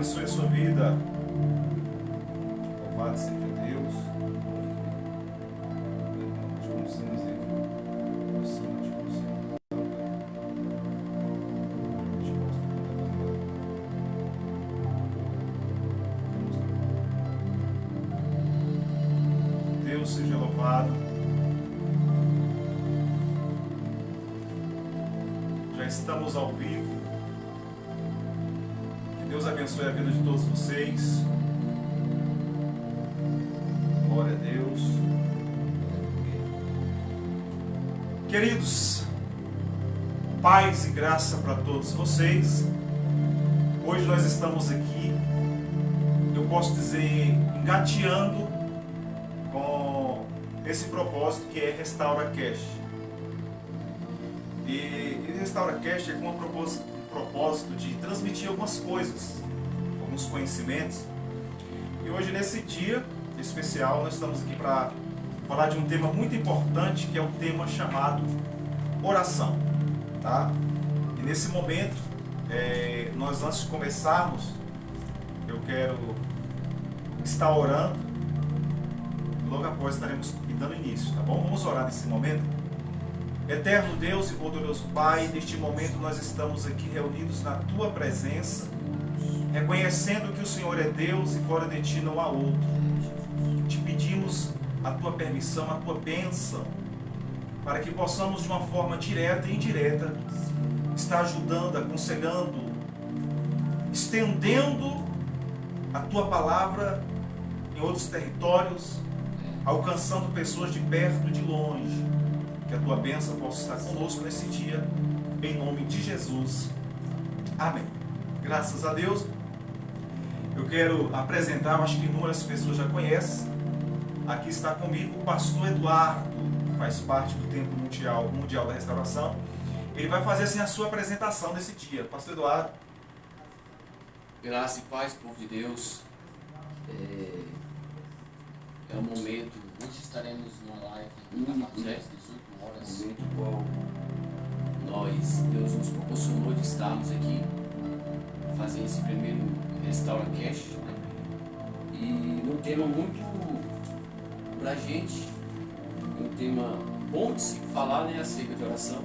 abençoe a sua vida. Louvado seja Deus. Deus seja louvado. Já estamos ao vivo. Que Deus abençoe a vida de todos vocês. Glória a Deus. Queridos, paz e graça para todos vocês. Hoje nós estamos aqui, eu posso dizer, engateando com esse propósito que é Restaura Cast. E Restaura Cast é com um propósito de transmitir algumas coisas, alguns conhecimentos. E hoje, nesse dia especial, nós estamos aqui para falar de um tema muito importante, que é o tema chamado oração, tá? E nesse momento, nós, antes de começarmos, eu quero estar orando. Logo após estaremos dando início, tá bom? Vamos orar nesse momento. Eterno Deus e poderoso Pai, neste momento nós estamos aqui reunidos na Tua presença, reconhecendo que o Senhor é Deus e fora de Ti não há outro. Te pedimos a Tua permissão, a Tua bênção, para que possamos de uma forma direta e indireta estar ajudando, aconselhando, estendendo a Tua palavra em outros territórios, alcançando pessoas de perto e de longe. Que a Tua bênção possa estar conosco nesse dia, em nome de Jesus. Amém. Graças a Deus. Eu quero apresentar, acho que inúmeras pessoas já conhecem. Aqui está comigo o pastor Eduardo, que faz parte do Templo Mundial da Restauração. Ele vai fazer assim a sua apresentação nesse dia. Pastor Eduardo. Graça e paz, povo de Deus. É um momento. Hoje estaremos numa live às 18 horas. Um momento qual Deus nos proporcionou de estarmos aqui, fazer esse primeiro Restaura Cast, né? E um tema muito pra gente, um tema bom de se falar, né, acerca de oração.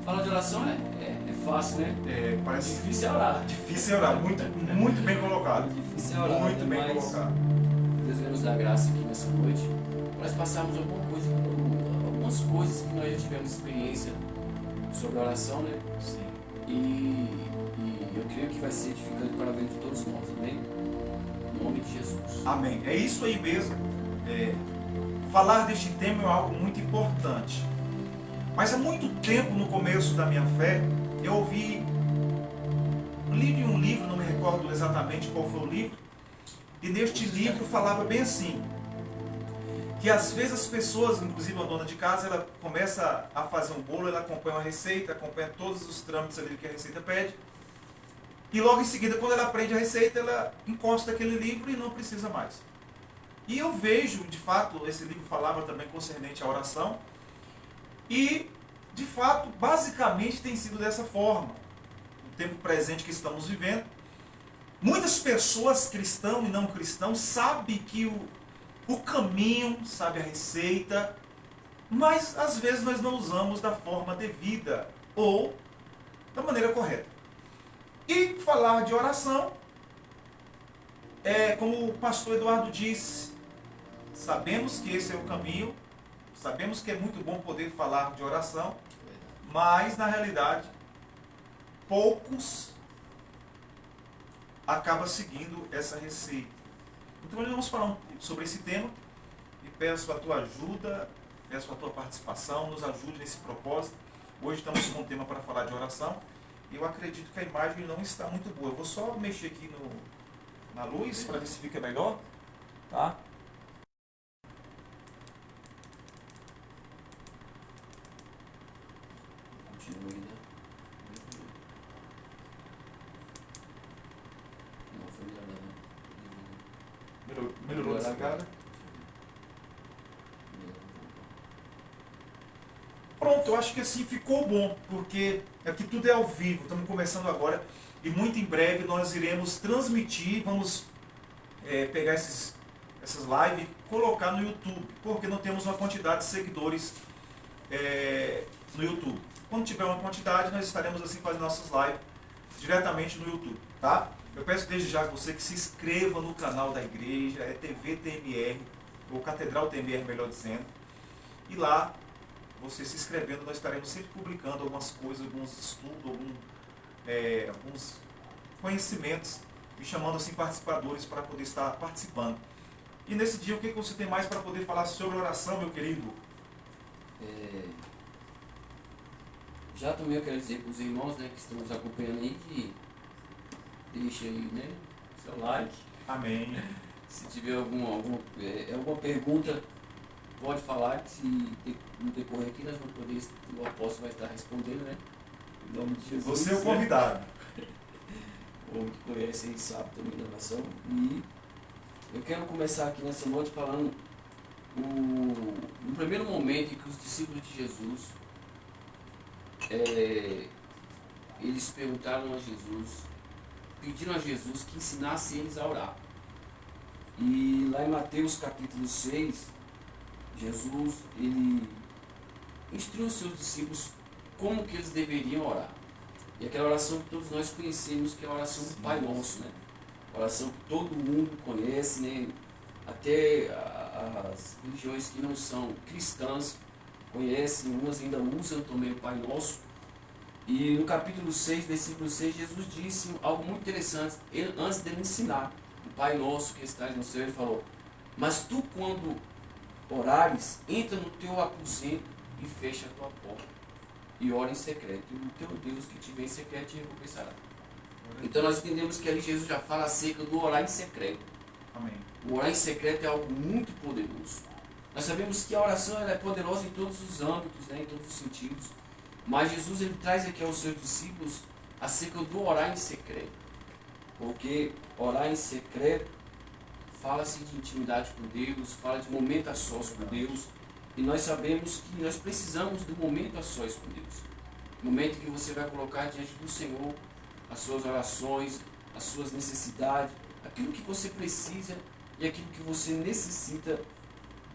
Falar de oração é fácil, né? Parece difícil orar. Difícil orar, muito bem colocado. Difícil orar, muito bem colocado. Deus vai nos dar graça aqui nessa noite. Nós passamos algumas coisas que nós já tivemos experiência sobre a oração, né? Sim. E eu creio que vai ser edificante para a vida de todos nós, amém? Em nome de Jesus. Amém. É isso aí mesmo. Falar deste tema é algo muito importante. Mas há muito tempo, no começo da minha fé, eu li um livro, não me recordo exatamente qual foi o livro, e neste livro falava bem assim, que às vezes as pessoas, inclusive a dona de casa, ela começa a fazer um bolo, ela acompanha uma receita, acompanha todos os trâmites ali que a receita pede, e logo em seguida, quando ela aprende a receita, ela encosta aquele livro e não precisa mais. E eu vejo, de fato, esse livro falava também concernente à oração, e, de fato, basicamente tem sido dessa forma. No tempo presente que estamos vivendo, muitas pessoas, cristãos e não cristãos, sabem que o caminho, sabe a receita, mas às vezes nós não usamos da forma devida ou da maneira correta. E falar de oração, como o pastor Eduardo disse, sabemos que esse é o caminho, sabemos que é muito bom poder falar de oração, mas na realidade poucos acabam seguindo essa receita. Então nós vamos falar sobre esse tema e peço a tua ajuda, peço a tua participação, nos ajude nesse propósito. Hoje estamos com um tema para falar de oração e eu acredito que a imagem não está muito boa. Eu vou só mexer aqui na luz para ver se fica melhor, tá? Continue, né? Não foi melhor, não. Melhorou essa cara? Pronto. pronto, eu acho que assim ficou bom, porque aqui tudo é ao vivo, estamos começando agora e muito em breve nós iremos transmitir, vamos pegar essas lives e colocar no YouTube, porque não temos uma quantidade de seguidores no YouTube. Quando tiver uma quantidade, nós estaremos assim fazendo nossas lives diretamente no YouTube, tá? Eu peço desde já a você que se inscreva no canal da igreja, é TV TMR, ou Catedral TMR, melhor dizendo, e lá, você se inscrevendo, nós estaremos sempre publicando algumas coisas, alguns estudos, alguns conhecimentos, e chamando assim participadores para poder estar participando. E nesse dia, o que você tem mais para poder falar sobre oração, meu querido? Já também eu quero dizer para os irmãos, né, que estão nos acompanhando aí, que deixa aí, né, seu like. Amém. Se tiver alguma pergunta, pode falar, que se no decorrer aqui nós vamos poder, o apóstolo vai estar respondendo, né? Em nome de Jesus. Você é o convidado. O homem que conhece e sabe também da nação. E eu quero começar aqui nessa noite falando no primeiro momento em que os discípulos de Jesus eles perguntaram a Jesus, pediram a Jesus que ensinasse eles a orar. E lá em Mateus capítulo 6, Jesus ele instruiu os seus discípulos como que eles deveriam orar. E aquela oração que todos nós conhecemos, que é a oração do Pai Nosso, né? A oração que todo mundo conhece, né? Até as religiões que não são cristãs conhecem, umas ainda usam também o Pai Nosso. E no capítulo 6, versículo 6, Jesus disse algo muito interessante, antes dele ensinar. O Pai Nosso que estás no céu, ele falou: mas tu, quando orares, entra no teu aposento e fecha a tua porta, e ora em secreto, e o teu Deus que te vê em secreto te recompensará. Então nós entendemos que ali Jesus já fala acerca do orar em secreto. Amém. O orar em secreto é algo muito poderoso. Nós sabemos que a oração ela é poderosa em todos os âmbitos, né, em todos os sentidos. Mas Jesus ele traz aqui aos seus discípulos acerca do orar em secreto. Porque orar em secreto fala-se de intimidade com Deus, fala de momento a sós com Deus. E nós sabemos que nós precisamos do momento a sós com Deus. O momento que você vai colocar diante do Senhor as suas orações, as suas necessidades, aquilo que você precisa e aquilo que você necessita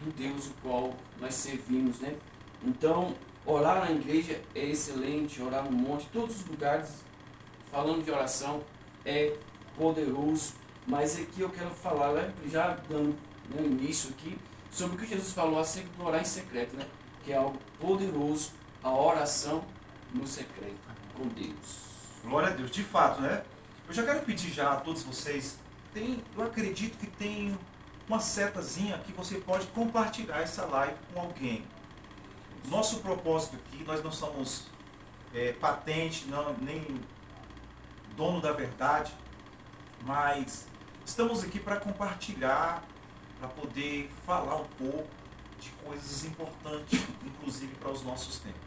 do Deus o qual nós servimos, né? Então, orar na igreja é excelente, orar no monte, todos os lugares, falando de oração, é poderoso. Mas aqui eu quero falar, né, já dando início aqui, sobre o que Jesus falou acerca do orar em secreto, né? Que é algo poderoso, a oração no secreto com Deus. Glória a Deus, de fato, né? Eu já quero pedir já a todos vocês, eu acredito que tem uma setazinha que você pode compartilhar essa live com alguém. Nosso propósito aqui, nós não somos patente, nem dono da verdade, mas estamos aqui para compartilhar, para poder falar um pouco de coisas importantes, inclusive para os nossos tempos.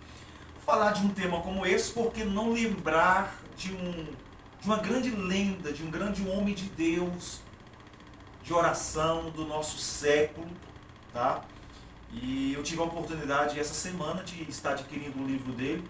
Falar de um tema como esse, porque não lembrar de uma grande lenda, de um grande homem de Deus, de oração do nosso século, tá? E eu tive a oportunidade essa semana de estar adquirindo o livro dele.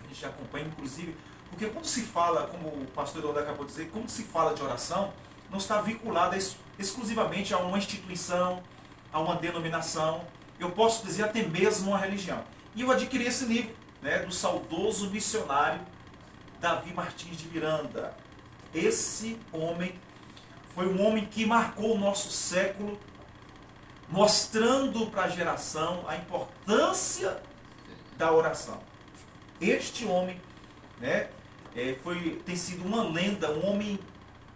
A gente acompanha, inclusive, porque quando se fala, como o pastor Eduardo acabou de dizer, quando se fala de oração, não está vinculada exclusivamente a uma instituição, a uma denominação, eu posso dizer até mesmo uma religião. E eu adquiri esse livro, né, do saudoso missionário Davi Martins de Miranda. Esse homem foi um homem que marcou o nosso século, mostrando para a geração a importância da oração. Este homem, né, tem sido uma lenda, um homem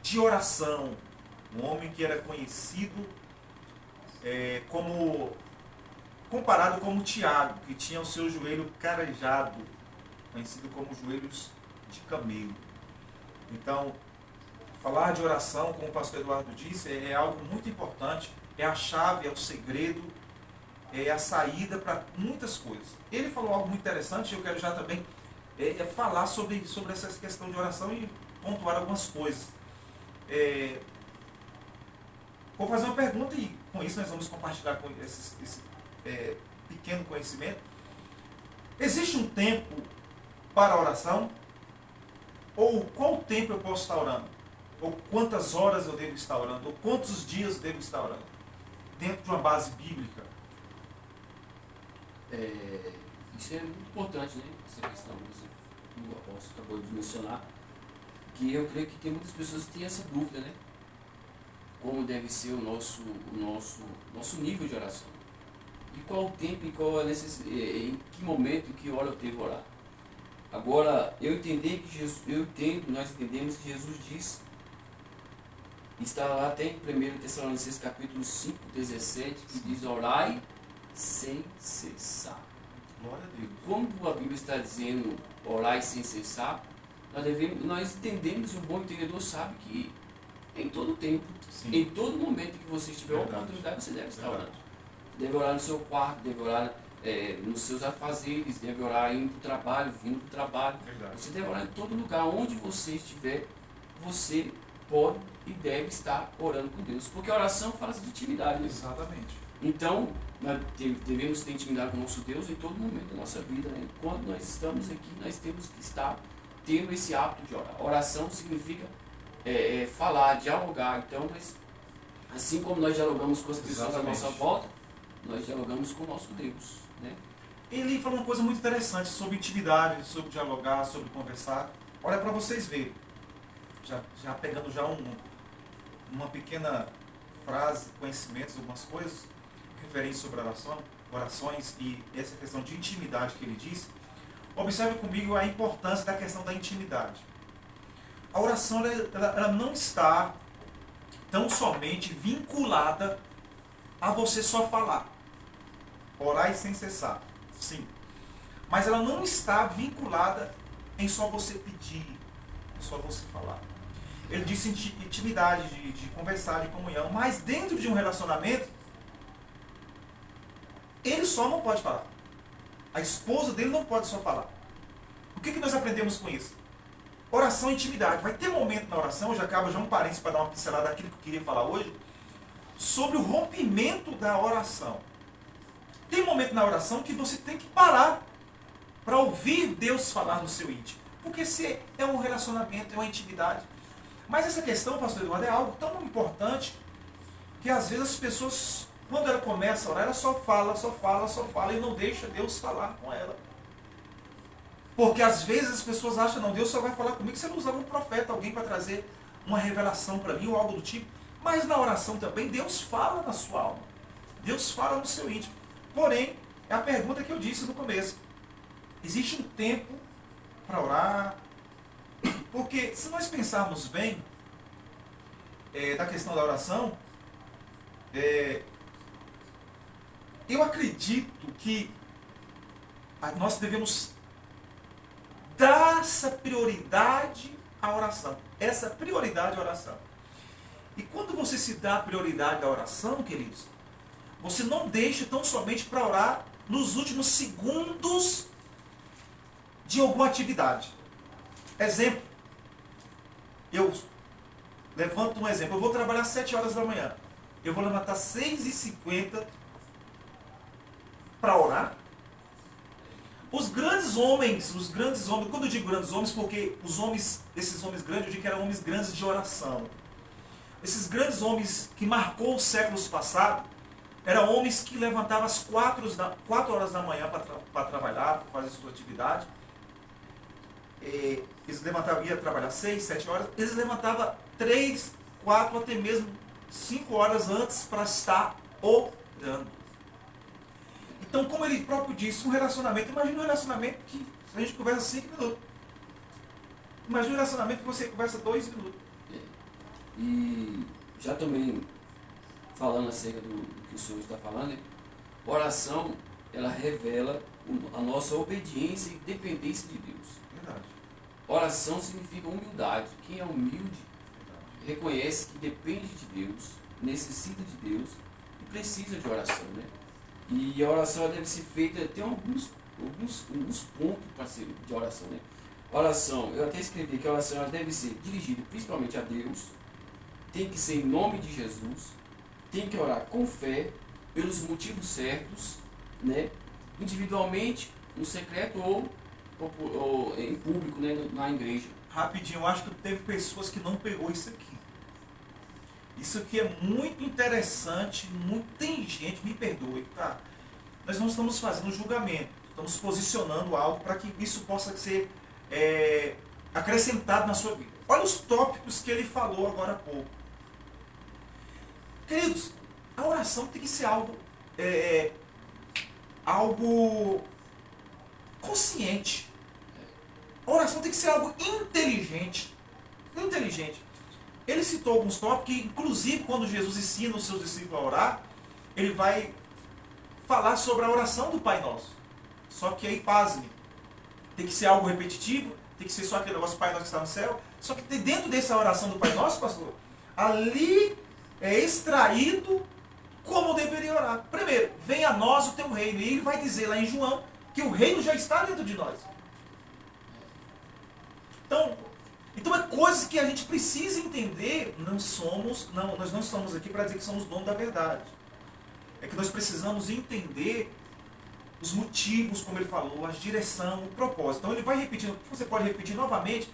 de oração, um homem que era conhecido comparado como Tiago, que tinha o seu joelho carejado, conhecido como joelhos de camelo. Então, falar de oração, como o pastor Eduardo disse, é algo muito importante, é a chave, é o segredo, é a saída para muitas coisas. Ele falou algo muito interessante, eu quero já também falar sobre essa questão de oração e pontuar algumas coisas. Vou fazer uma pergunta e com isso nós vamos compartilhar com esse pequeno conhecimento. Existe um tempo para a oração? Ou qual tempo eu posso estar orando? Ou quantas horas eu devo estar orando? Ou quantos dias eu devo estar orando? Dentro de uma base bíblica. Isso é muito importante, né? Essa questão que o apóstolo acabou de mencionar, que eu creio que tem muitas pessoas que têm essa dúvida, né? Como deve ser o nosso nível de oração. E qual o tempo e qual a necessidade, em que momento, em que hora eu devo orar. Agora, nós entendemos que Jesus diz, está lá até em 1 Tessalonicenses capítulo 5, 17, que diz: orai sem cessar. Glória a Deus. Como a Bíblia está dizendo orai sem cessar, nós entendemos, e um bom entendedor sabe que em todo tempo, Sim. em todo momento que você tiver a Verdade. oportunidade, você deve estar Verdade. orando. Deve orar no seu quarto, deve orar nos seus afazeres, deve orar indo para o trabalho, vindo para o trabalho. Verdade. Você deve orar em todo lugar, onde você estiver, você pode e deve estar orando com Deus. Porque a oração fala de intimidade. Né? Exatamente. Então, nós devemos ter intimidade com o nosso Deus em todo momento da nossa vida. Né? Quando nós estamos aqui, nós temos que estar tendo esse hábito de orar. Oração significa falar, dialogar. Então, assim como nós dialogamos com as pessoas à nossa volta, nós dialogamos com o nosso Deus. Né? Ele falou uma coisa muito interessante sobre intimidade, sobre dialogar, sobre conversar. Olha para vocês verem. Já pegando já uma pequena frase, conhecimentos, algumas coisas referentes sobre orações e essa questão de intimidade que ele disse. Observe comigo a importância da questão da intimidade. A oração ela não está tão somente vinculada a você só falar. Orar sem cessar. Sim. Mas ela não está vinculada em só você pedir, em só você falar. Ele disse intimidade, de conversar, de comunhão. Mas dentro de um relacionamento, ele só não pode falar. A esposa dele não pode só falar. O que nós aprendemos com isso? Oração e intimidade. Vai ter momento na oração, eu já acabo já um parênteses para dar uma pincelada daquilo que eu queria falar hoje, sobre o rompimento da oração. Tem momento na oração que você tem que parar para ouvir Deus falar no seu íntimo. Porque se é um relacionamento, é uma intimidade. Mas essa questão, pastor Eduardo, é algo tão importante que às vezes as pessoas, quando ela começa a orar, ela só fala e não deixa Deus falar com ela. Porque às vezes as pessoas acham, não, Deus só vai falar comigo se eu não usar um profeta, alguém para trazer uma revelação para mim ou algo do tipo. Mas na oração também, Deus fala na sua alma. Deus fala no seu íntimo. Porém, é a pergunta que eu disse no começo. Existe um tempo para orar? Porque se nós pensarmos bem da questão da oração, eu acredito que nós devemos dar essa prioridade à oração. Essa prioridade à oração. E quando você se dá prioridade à oração, queridos, você não deixa tão somente para orar nos últimos segundos de alguma atividade. Exemplo. Eu levanto um exemplo. Eu vou trabalhar às 7 horas da manhã. Eu vou levantar às 6h50 para orar. Os grandes homens, quando eu digo grandes homens, porque esses homens grandes, eu digo que eram homens grandes de oração. Esses grandes homens que marcou os séculos passados, eram homens que levantavam às 4 horas da manhã para trabalhar, para fazer sua atividade. Eles iam trabalhar 6, 7 horas, eles levantavam 3, 4, até mesmo 5 horas antes para estar orando. Então, como ele próprio disse, um relacionamento, imagina um relacionamento que a gente conversa 5 minutos. Imagina um relacionamento que você conversa 2 minutos. E já também falando acerca do que o senhor está falando, oração, ela revela a nossa obediência e dependência de Deus. Verdade. Oração significa humildade. Quem é humilde reconhece que depende de Deus, necessita de Deus e precisa de oração, né? E a oração ela deve ser feita, tem alguns pontos para ser de oração, né? Oração, eu até escrevi que a oração ela deve ser dirigida principalmente a Deus, tem que ser em nome de Jesus, tem que orar com fé, pelos motivos certos, né? Individualmente no secreto ou em público, né, na igreja. Rapidinho, eu acho que teve pessoas que não pegou isso aqui. Isso aqui é muito interessante, tem gente, me perdoe, tá? Nós não estamos fazendo julgamento, estamos posicionando algo para que isso possa ser acrescentado na sua vida. Olha os tópicos que ele falou agora há pouco. Queridos, a oração tem que ser algo consciente. A oração tem que ser algo inteligente. Inteligente. Ele citou alguns tópicos que, inclusive, quando Jesus ensina os seus discípulos a orar, ele vai falar sobre a oração do Pai Nosso. Só que aí, pasme, tem que ser algo repetitivo, tem que ser só aquele negócio Pai Nosso que está no céu. Só que dentro dessa oração do Pai Nosso, pastor, ali é extraído como deveria orar. Primeiro, venha a nós o teu reino. E ele vai dizer lá em João que o reino já está dentro de nós. Então é coisas que a gente precisa entender. Nós não estamos aqui para dizer que somos donos da verdade. É que nós precisamos entender os motivos, como ele falou, a direção, o propósito. Então ele vai repetindo, você pode repetir novamente,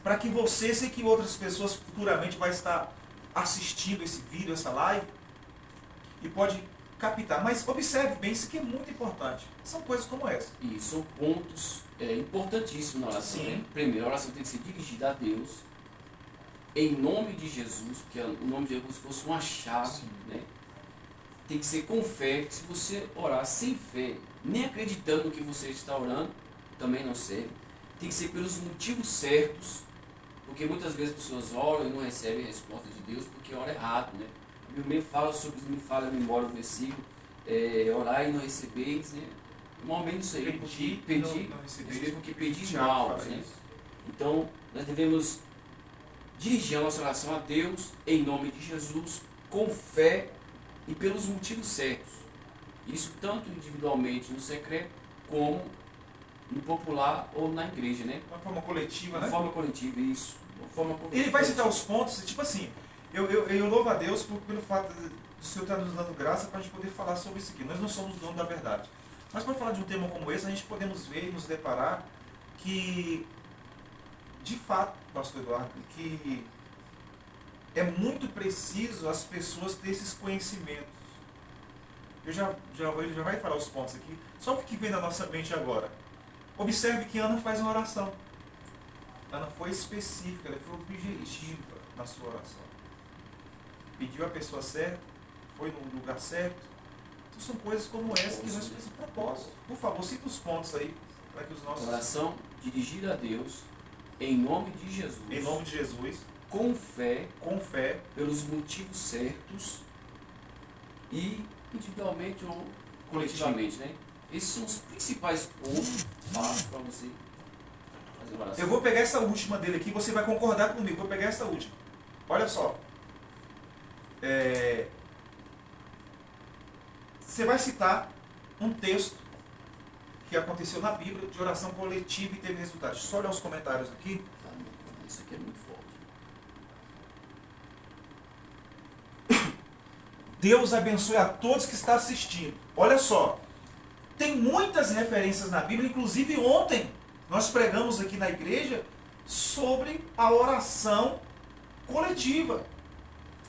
para que você, sei que outras pessoas futuramente vai estar assistindo esse vídeo, essa live, e pode captar. Mas observe bem, isso aqui é muito importante. São coisas como essa. E são pontos importantíssimos na oração. Né? Primeiro, a oração tem que ser dirigida a Deus, em nome de Jesus, porque o nome de Jesus fosse uma chave, né? Tem que ser com fé, que se você orar sem fé, nem acreditando no que você está orando, também não serve. Tem que ser pelos motivos certos, porque muitas vezes as pessoas oram e não recebem a resposta de Deus porque oram errado, né? A Bíblia fala sobre isso, me fala a memória o versículo, orar e não recebeis, né? Normalmente isso aí, pedir porque pedis mal, né? Então, nós devemos dirigir a nossa oração a Deus, em nome de Jesus, com fé e pelos motivos certos. Isso tanto individualmente no secreto, como no popular ou na igreja, né? De uma forma coletiva, né? De forma coletiva, isso. Ele vai citar os pontos, tipo assim, eu louvo a Deus pelo fato do Senhor estar nos dando graça para a gente poder falar sobre isso aqui. Nós não somos donos da verdade. Mas para falar de um tema como esse, a gente podemos ver e nos deparar que, de fato, pastor Eduardo, que é muito preciso as pessoas ter esses conhecimentos. Ele já vai falar os pontos aqui. Só o que vem na nossa mente agora. Observe que Ana faz uma oração. Ana foi específica, ela foi objetiva na sua oração. Pediu a pessoa certa, foi no lugar certo. Então são coisas como essa que nós precisamos de propósito. Por favor, cita os pontos aí, para que os nossos... Oração dirigida a Deus, em nome de Jesus. Em nome de Jesus. Com fé, pelos motivos certos e individualmente ou coletivamente, né? Esses são os principais pontos para você fazer uma oração. Eu vou pegar essa última dele aqui, você vai concordar comigo. Vou pegar essa última. Olha só. Você vai citar um texto que aconteceu na Bíblia de oração coletiva e teve resultado. Só olhar os comentários aqui. Isso aqui é muito forte. Deus abençoe a todos que estão assistindo. Olha só. Tem muitas referências na Bíblia, inclusive ontem nós pregamos aqui na igreja sobre a oração coletiva.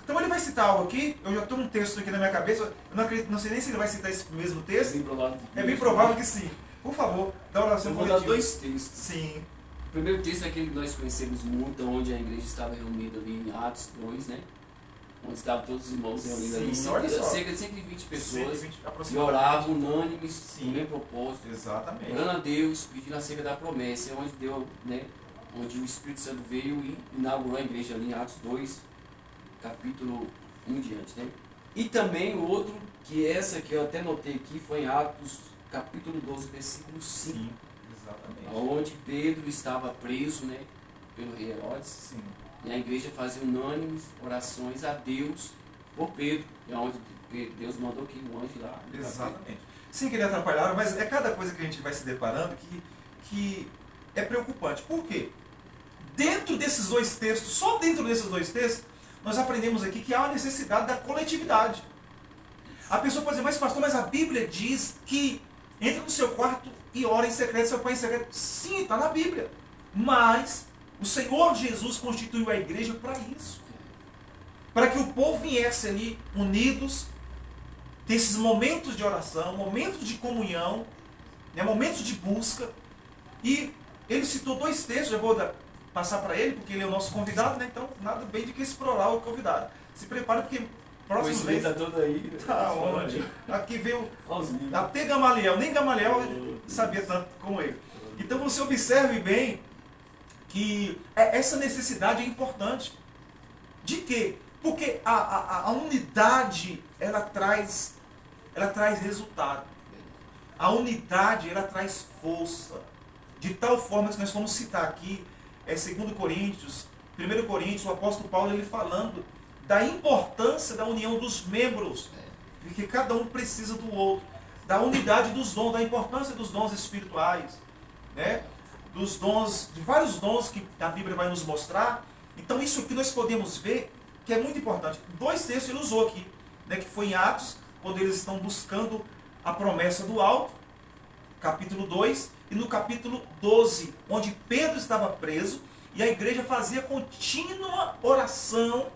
Então ele vai citar algo aqui, eu já estou um texto aqui na minha cabeça, eu não sei nem se ele vai citar esse mesmo texto. É bem provável que sim. Por favor, da oração coletiva. Eu vou dar dois textos. Sim. O primeiro texto é aquele que nós conhecemos muito, onde a igreja estava reunida ali em Atos 2, né? Onde estavam todos os irmãos reunidos ali, cerca de 120 pessoas, 120, e oravam unânimes, no mesmo propósito, exatamente, orando a Deus, pedindo acerca da promessa, onde Deus, né, onde o Espírito Santo veio e inaugurou a igreja ali em Atos 2, capítulo 1 em diante, né? E também o outro, que essa que eu até notei aqui, foi em Atos, capítulo 12, versículo 5. Sim, exatamente. Onde Pedro estava preso, né, pelo rei Herodes. Sim. E a igreja fazia unânimes orações a Deus por Pedro, e onde Deus mandou que um anjo lá. Exatamente. Sem querer atrapalhar, mas é cada coisa que a gente vai se deparando que é preocupante. Por quê? Dentro desses dois textos, só dentro desses dois textos, nós aprendemos aqui que há uma necessidade da coletividade. A pessoa pode dizer, mas pastor, mas a Bíblia diz que Entra no seu quarto e ora em secreto, seu pai em secreto. Sim, está na Bíblia. Mas o Senhor Jesus constituiu a igreja para isso. Para que o povo viesse ali unidos, ter esses momentos de oração, momentos de comunhão, né, momentos de busca. E ele citou 2 textos, eu vou passar para ele, porque ele é o nosso convidado, né? Então nada bem de que explorar o convidado. Se prepare, porque próximo mês... Está todo aí. Tá onde? Aqui veio até Gamaliel, nem Gamaliel sabia tanto como ele. Então você observe bem que essa necessidade é importante. De quê? Porque a unidade, ela traz resultado. A unidade, ela traz força. De tal forma que nós vamos citar aqui, 2 Coríntios, 1 Coríntios, o apóstolo Paulo, ele falando da importância da união dos membros, porque cada um precisa do outro, da unidade dos dons, da importância dos dons espirituais, né? Dos dons, de vários dons que a Bíblia vai nos mostrar. Então isso aqui nós podemos ver que é muito importante. 2 textos ele usou aqui, né? Que foi em Atos, quando eles estão buscando a promessa do alto, capítulo 2, e no capítulo 12, onde Pedro estava preso, e a igreja fazia contínua oração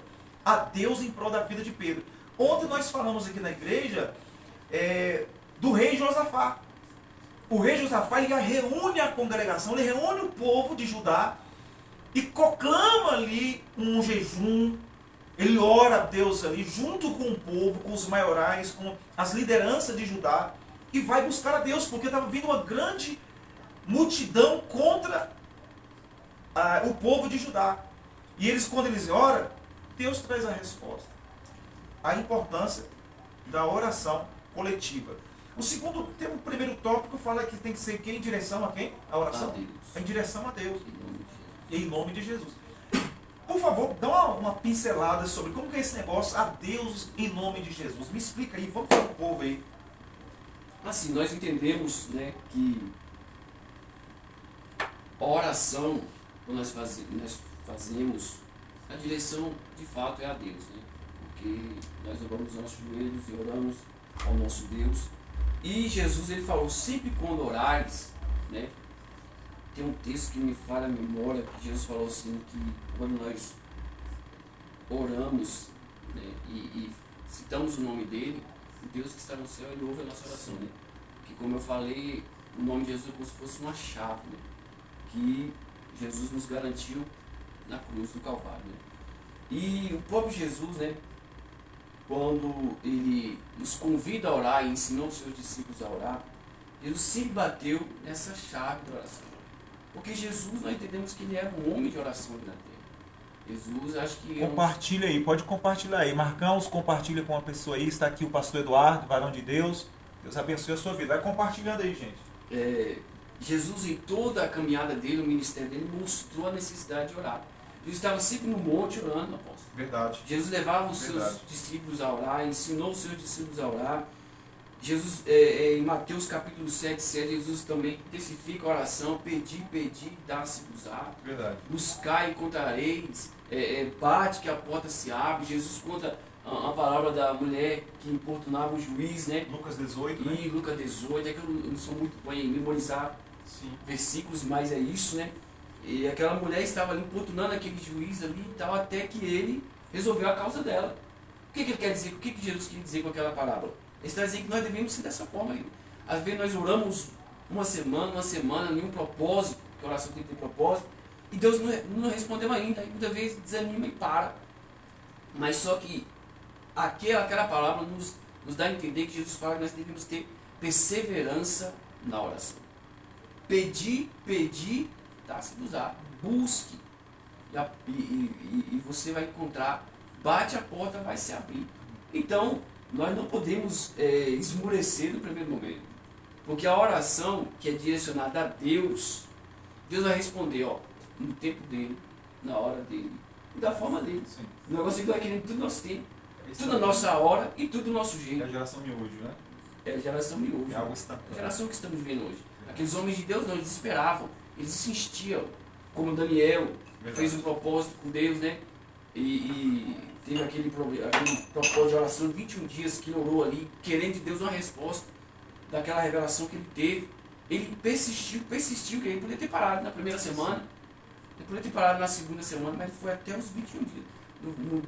a Deus em prol da vida de Pedro. Ontem nós falamos aqui na igreja do rei Josafá. O rei Josafá, ele reúne a congregação, ele reúne o povo de Judá e proclama ali um jejum. Ele ora a Deus ali junto com o povo, com os maiorais, com as lideranças de Judá, e vai buscar a Deus, porque estava vindo uma grande multidão contra o povo de Judá. E eles, quando eles oram, Deus traz a resposta. A importância da oração coletiva. Tem um primeiro tópico que fala que tem que ser quem? Em direção a quem? A oração? Em direção a Deus. Em nome de Jesus. Por favor, dá uma pincelada sobre como que é esse negócio a Deus em nome de Jesus. Me explica aí, vamos falar com o povo aí. Assim, nós entendemos, né, que a oração, quando nós fazemos, a direção de fato é a Deus, né? Porque nós dobramos nossos joelhos e oramos ao nosso Deus. E Jesus, ele falou, sempre quando orares, né? Tem um texto que me falha a memória, que Jesus falou assim, que quando nós oramos, né, e citamos o nome dele, o Deus que está no céu, ele ouve a nossa oração, né? Que, como eu falei, o nome de Jesus é como se fosse uma chave, né? Que Jesus nos garantiu na cruz do Calvário, né? E o próprio Jesus, né, quando ele nos convida a orar e ensinou os seus discípulos a orar, Jesus sempre bateu nessa chave da oração. Porque Jesus, nós entendemos que ele era um homem de oração aqui na terra. Jesus, acho que... Compartilha aí, pode compartilhar aí. Marcãos, compartilha com uma pessoa aí. Está aqui o pastor Eduardo, varão de Deus. Deus abençoe a sua vida. Vai compartilhando aí, gente. Jesus, em toda a caminhada dele, o ministério dele, mostrou a necessidade de orar. Jesus estava sempre no monte orando, apóstolo. Verdade. Jesus levava os seus discípulos a orar, ensinou os seus discípulos a orar. Jesus, em Mateus capítulo 7, Jesus também intensifica a oração, pedi, dá-se-vos-á. Verdade. Buscar e encontrareis, bate que a porta se abre. Jesus conta a palavra da mulher que importunava o juiz, né? Lucas 18, né? E Lucas 18, é que eu não sou muito bom em memorizar versículos, mas é isso, né? E aquela mulher estava ali importunando aquele juiz ali e tal, até que ele resolveu a causa dela. O que ele quer dizer? O que Jesus queria dizer com aquela parábola? Ele está dizendo que nós devemos ser dessa forma aí. Às vezes nós oramos uma semana, nenhum propósito, porque a oração tem que ter propósito, e Deus não respondeu ainda, aí muitas vezes desanima e para. Mas só que aquela palavra nos dá a entender que Jesus fala que nós devemos ter perseverança na oração. Pedir, dá-se-vos-á. Busque, e você vai encontrar. Bate a porta, vai se abrir. Então, nós não podemos esmorecer no primeiro momento. Porque a oração que é direcionada a Deus, Deus vai responder, no tempo dele, na hora dele, e da forma dele. Sim. O negócio é que nós queremos tudo nosso tempo, tudo na nossa hora e tudo do nosso jeito. É a geração miojo, né? É a geração miojo. É algo instantâneo. É a geração que estamos vivendo hoje. Aqueles homens de Deus não, eles esperavam, eles insistiam, como Daniel, fez um propósito com Deus, né? E teve aquele propósito de oração, 21 dias que orou ali, querendo de Deus uma resposta. daquela revelação que ele teve, ele persistiu, que ele podia ter parado na primeira semana, ele podia ter parado na segunda semana, mas foi até os 21 dias. No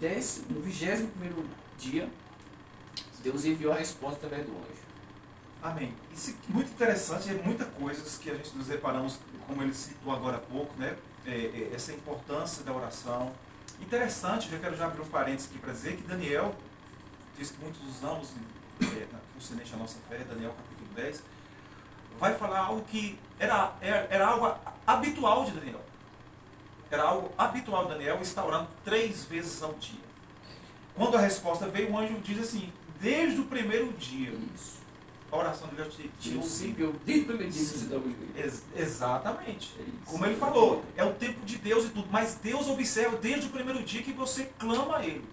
21º dia, Deus enviou a resposta através do anjo. Amém. Isso é muito interessante, é muitas coisas que a gente nos deparamos, como ele citou agora há pouco, né? Essa importância da oração. Interessante, já quero abrir um parênteses aqui para dizer que Daniel, diz que muitos usamos concernente à nossa fé, Daniel capítulo 10, vai falar algo que era algo habitual de Daniel. Era algo habitual de Daniel estar orando 3 vezes ao dia. Quando a resposta veio, o anjo diz assim, desde o primeiro dia. Isso. A oração dele tinha desde o primeiro dia que você estava exatamente. Como ele falou, é o tempo de Deus e tudo, mas Deus observa desde o primeiro dia que você clama a Ele.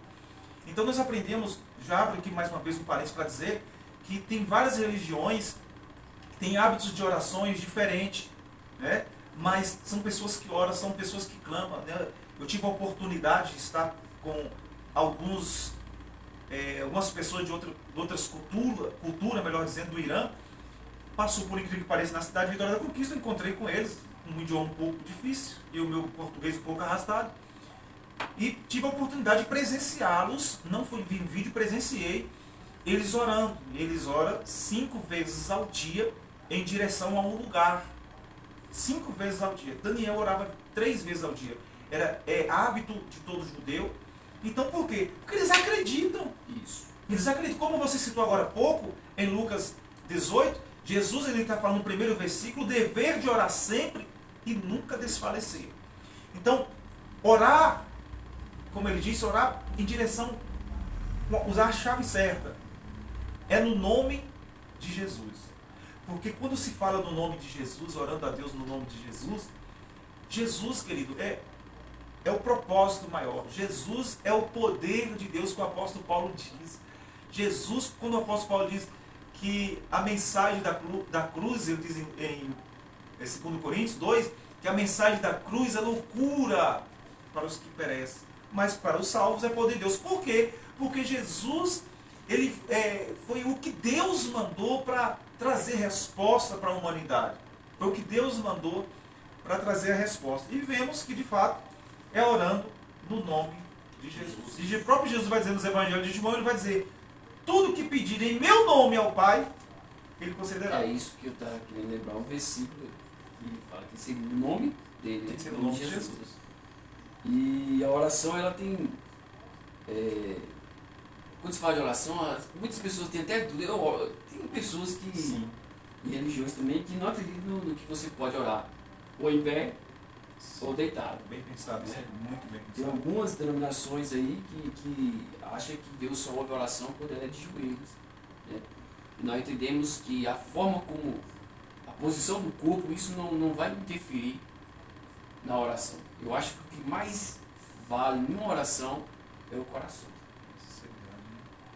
Então nós aprendemos, já abro aqui mais uma vez um parênteses para dizer, que tem várias religiões que têm hábitos de orações diferentes, né? Mas são pessoas que oram, são pessoas que clamam, né? Eu tive a oportunidade de estar com algumas pessoas de outras culturas, melhor dizendo, do Irã. Passou, por incrível que pareça, na cidade de Vitória da Conquista, eu encontrei com eles, um idioma um pouco difícil, e o meu português um pouco arrastado. E tive a oportunidade de presenciá-los, não foi em vídeo, presenciei eles orando. Eles oram 5 vezes ao dia em direção a um lugar. 5 vezes ao dia. Daniel orava 3 vezes ao dia. É hábito de todo judeu. Então por quê? Porque eles acreditam. Isso. Eles acreditam. Como você citou agora há pouco, em Lucas 18, Jesus está falando no primeiro versículo, o dever de orar sempre e nunca desfalecer. Então, orar, como ele disse, orar em direção, usar a chave certa. É no nome de Jesus. Porque quando se fala no nome de Jesus, orando a Deus no nome de Jesus, Jesus, querido, é o propósito maior. Jesus é o poder de Deus que o apóstolo Paulo diz. Jesus, quando o apóstolo Paulo diz que a mensagem da cruz, ele diz em 2 Coríntios 2, que a mensagem da cruz é loucura para os que perecem, mas para os salvos é poder de Deus. Por quê? Porque Jesus, ele foi o que Deus mandou para trazer resposta para a humanidade. Foi o que Deus mandou para trazer a resposta. E vemos que, de fato, é orando no nome de Jesus. E o próprio Jesus vai dizer nos evangelhos de João, ele vai dizer, tudo que pedir em meu nome ao Pai, ele concederá. É isso que eu estava querendo lembrar, um versículo que fala que tem que ser no nome dele, tem que ser no nome de Jesus. E a oração, ela tem... quando se fala de oração, muitas pessoas têm até dúvida. Tem pessoas que, sim, e religiões também, que não acreditam no que você pode orar, ou em pé, sim, ou deitado. Bem pensado, isso é muito bem pensado. Tem algumas denominações aí que acham que Deus só ouve a oração quando ela é de joelhos. Né? E nós entendemos que a forma como, a posição do corpo, isso não vai interferir na oração. Eu acho que o que mais vale numa oração é o coração.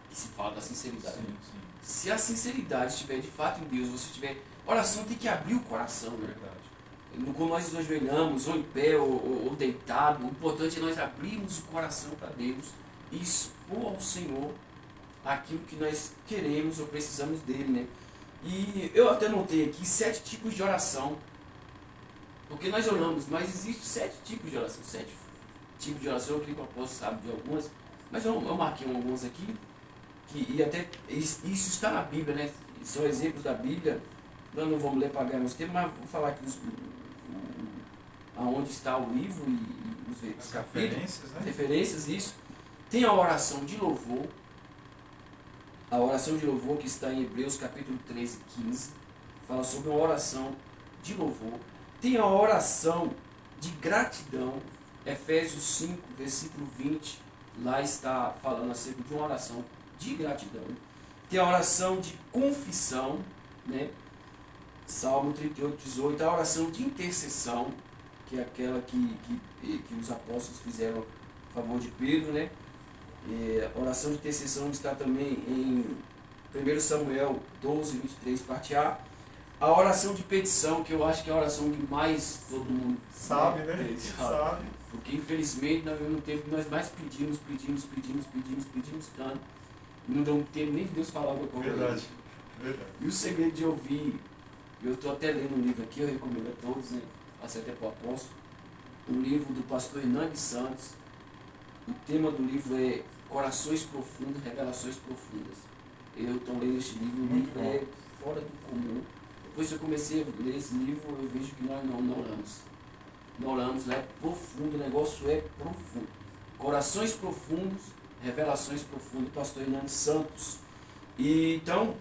Que se fala da sinceridade. Sim, sim. Se a sinceridade estiver de fato em Deus, você tiver... Oração tem que abrir o coração, né? Verdade. Quando nós nos ajoelhamos, ou em pé, ou deitado, o importante é nós abrirmos o coração para Deus e expor ao Senhor aquilo que nós queremos ou precisamos dele, né? E eu até notei aqui 7 tipos de oração. Porque nós oramos, mas existem 7 tipos de oração. 7 tipos de oração, eu creio que o apóstolo sabe de algumas, mas eu marquei algumas aqui. E até isso está na Bíblia, né? São exemplos da Bíblia. Nós não vamos ler para ganhar nosso tempo, mas vou falar aqui aonde está o livro e os referências, né? Referências, isso. Tem a oração de louvor. A oração de louvor que está em Hebreus capítulo 13, 15. Fala sobre uma oração de louvor. Tem a oração de gratidão. Efésios 5, versículo 20. Lá está falando acerca de uma oração de gratidão. Tem a oração de confissão, né? Salmo 38, 18. A oração de intercessão, que é aquela que os apóstolos fizeram a favor de Pedro, né? A oração de intercessão está também em 1 Samuel 12, 23, parte A. A oração de petição, que eu acho que é a oração que mais todo mundo sabe, né? Sabe. Porque infelizmente nós vivemos um tempo que nós mais pedimos tanto. Não dá um tempo nem de Deus falar alguma coisa. Verdade. Verdade. E o segredo de ouvir, eu estou até lendo um livro aqui, eu recomendo a todos, né? Passei até para o apóstolo, um livro do pastor Hernandes Santos. O tema do livro é Corações Profundos, Revelações Profundas. Eu estou lendo este livro, o livro é fora do comum. Depois que eu comecei a ler esse livro, eu vejo que nós não oramos. Não oramos, é profundo, o negócio é profundo. Corações Profundos, Revelações Profundas, pastor Hernandes Santos. E então,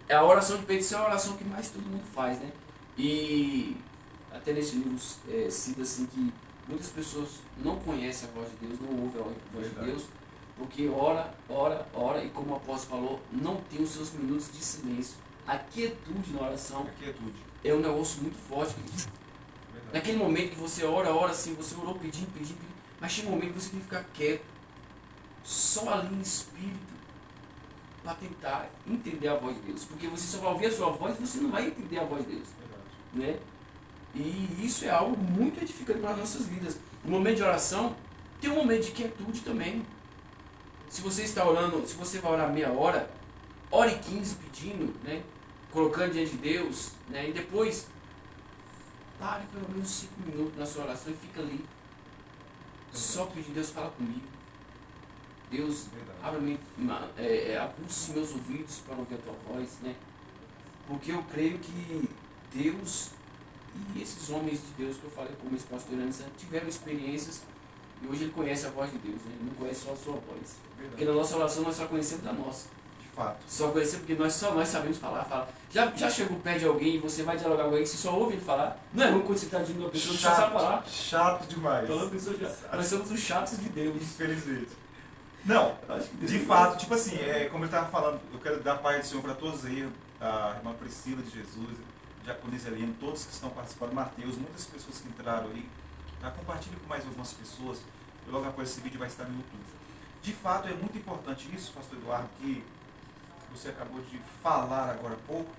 a oração de petição é a oração que mais todo mundo faz, né? E até nesse livro cita assim que muitas pessoas não conhecem a voz de Deus, não ouvem a voz de Deus, porque ora, e como o apóstolo falou, não tem os seus minutos de silêncio. A quietude na oração é um negócio muito forte. Naquele momento que você ora assim, você orou pedindo, mas chega um momento que você tem que ficar quieto, só ali em espírito, para tentar entender a voz de Deus. Porque você só vai ouvir a sua voz e você não vai entender a voz de Deus. Né? E isso é algo muito edificante para as nossas vidas. No momento de oração, tem um momento de quietude também. Se você está orando, se você vai orar meia hora, ore 15 pedindo, né? Colocando diante de Deus, né? E depois, pare pelo menos 5 minutos na sua oração e fica ali. Só pedindo, Deus fala comigo. Deus, aguça os meus ouvidos para ouvir a tua voz, né? Porque eu creio que Deus e esses homens de Deus que eu falei, como esse pastor Hernandes, tiveram experiências e hoje ele conhece a voz de Deus, né? Ele não conhece só a sua voz. Verdade. Porque na nossa oração nós só conhecemos a nossa. De fato. Só conhecemos porque nós sabemos falar. Já chegou perto de alguém e você vai dialogar com alguém, você só ouve ele falar? Não é ruim quando você está diante de uma pessoa que só sabe falar. Chato demais. Então, nós somos os chatos de Deus. Infelizmente. Não, de fato, tipo assim, como ele estava falando, eu quero dar a paz do Senhor para todos aí, a irmã Priscila de Jesus, Diaconisa Helena, todos que estão participando, Mateus, muitas pessoas que entraram aí, compartilhe com mais algumas pessoas, e logo após esse vídeo vai estar no YouTube. De fato, é muito importante isso, pastor Eduardo, que você acabou de falar agora há pouco,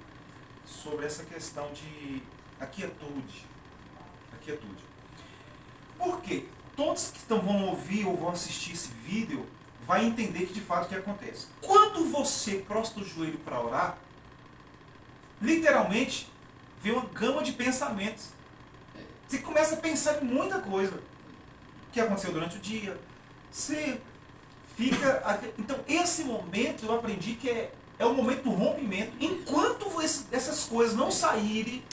sobre essa questão de a quietude. Por quê? Todos que vão ouvir ou vão assistir esse vídeo vai entender que de fato o que acontece. Quando você prostra o joelho para orar, literalmente vem uma gama de pensamentos. Você começa a pensar em muita coisa que aconteceu durante o dia. Você fica... Então esse momento eu aprendi que é o momento do rompimento. Enquanto essas coisas não saírem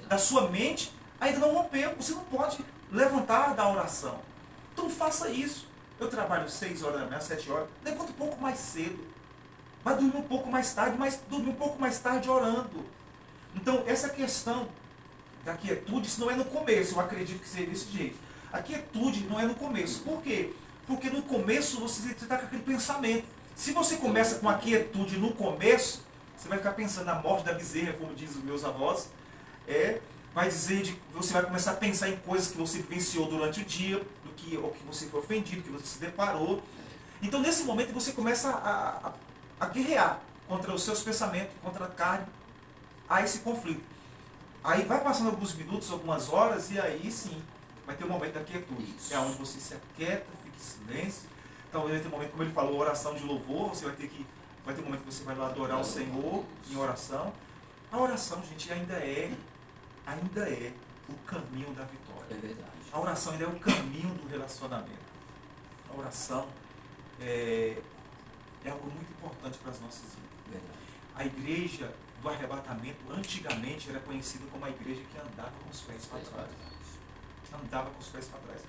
da sua mente, ainda não rompeu. Você não pode levantar da oração. Então faça isso. Eu trabalho 6 horas da manhã, 7 horas. Levanta um pouco mais cedo. Vai dormir um pouco mais tarde, mas dormir um pouco mais tarde orando. Então essa questão da quietude, isso não é no começo. Eu acredito que seja desse jeito. A quietude não é no começo. Por quê? Porque no começo você está com aquele pensamento. Se você começa com a quietude no começo, você vai ficar pensando na morte da bezerra, como dizem os meus avós. Vai dizer você vai começar a pensar em coisas que você vivenciou durante o dia, ou que você foi ofendido, que você se deparou. Então nesse momento você começa a guerrear contra os seus pensamentos, contra a carne. Há esse conflito. Aí vai passando alguns minutos, algumas horas, e aí sim, vai ter um momento da quietude. É onde você se aquieta, fica em silêncio. Então vai ter um momento, como ele falou, oração de louvor, vai ter um momento que você vai lá adorar o Senhor em oração. A oração, gente, ainda é o caminho da vitória. É verdade. A oração ainda é o caminho do relacionamento. A oração é algo muito importante para as nossas vidas. Verdade. A igreja do arrebatamento, antigamente, era conhecida como a igreja que andava com os pés para trás. Andava com os pés para trás.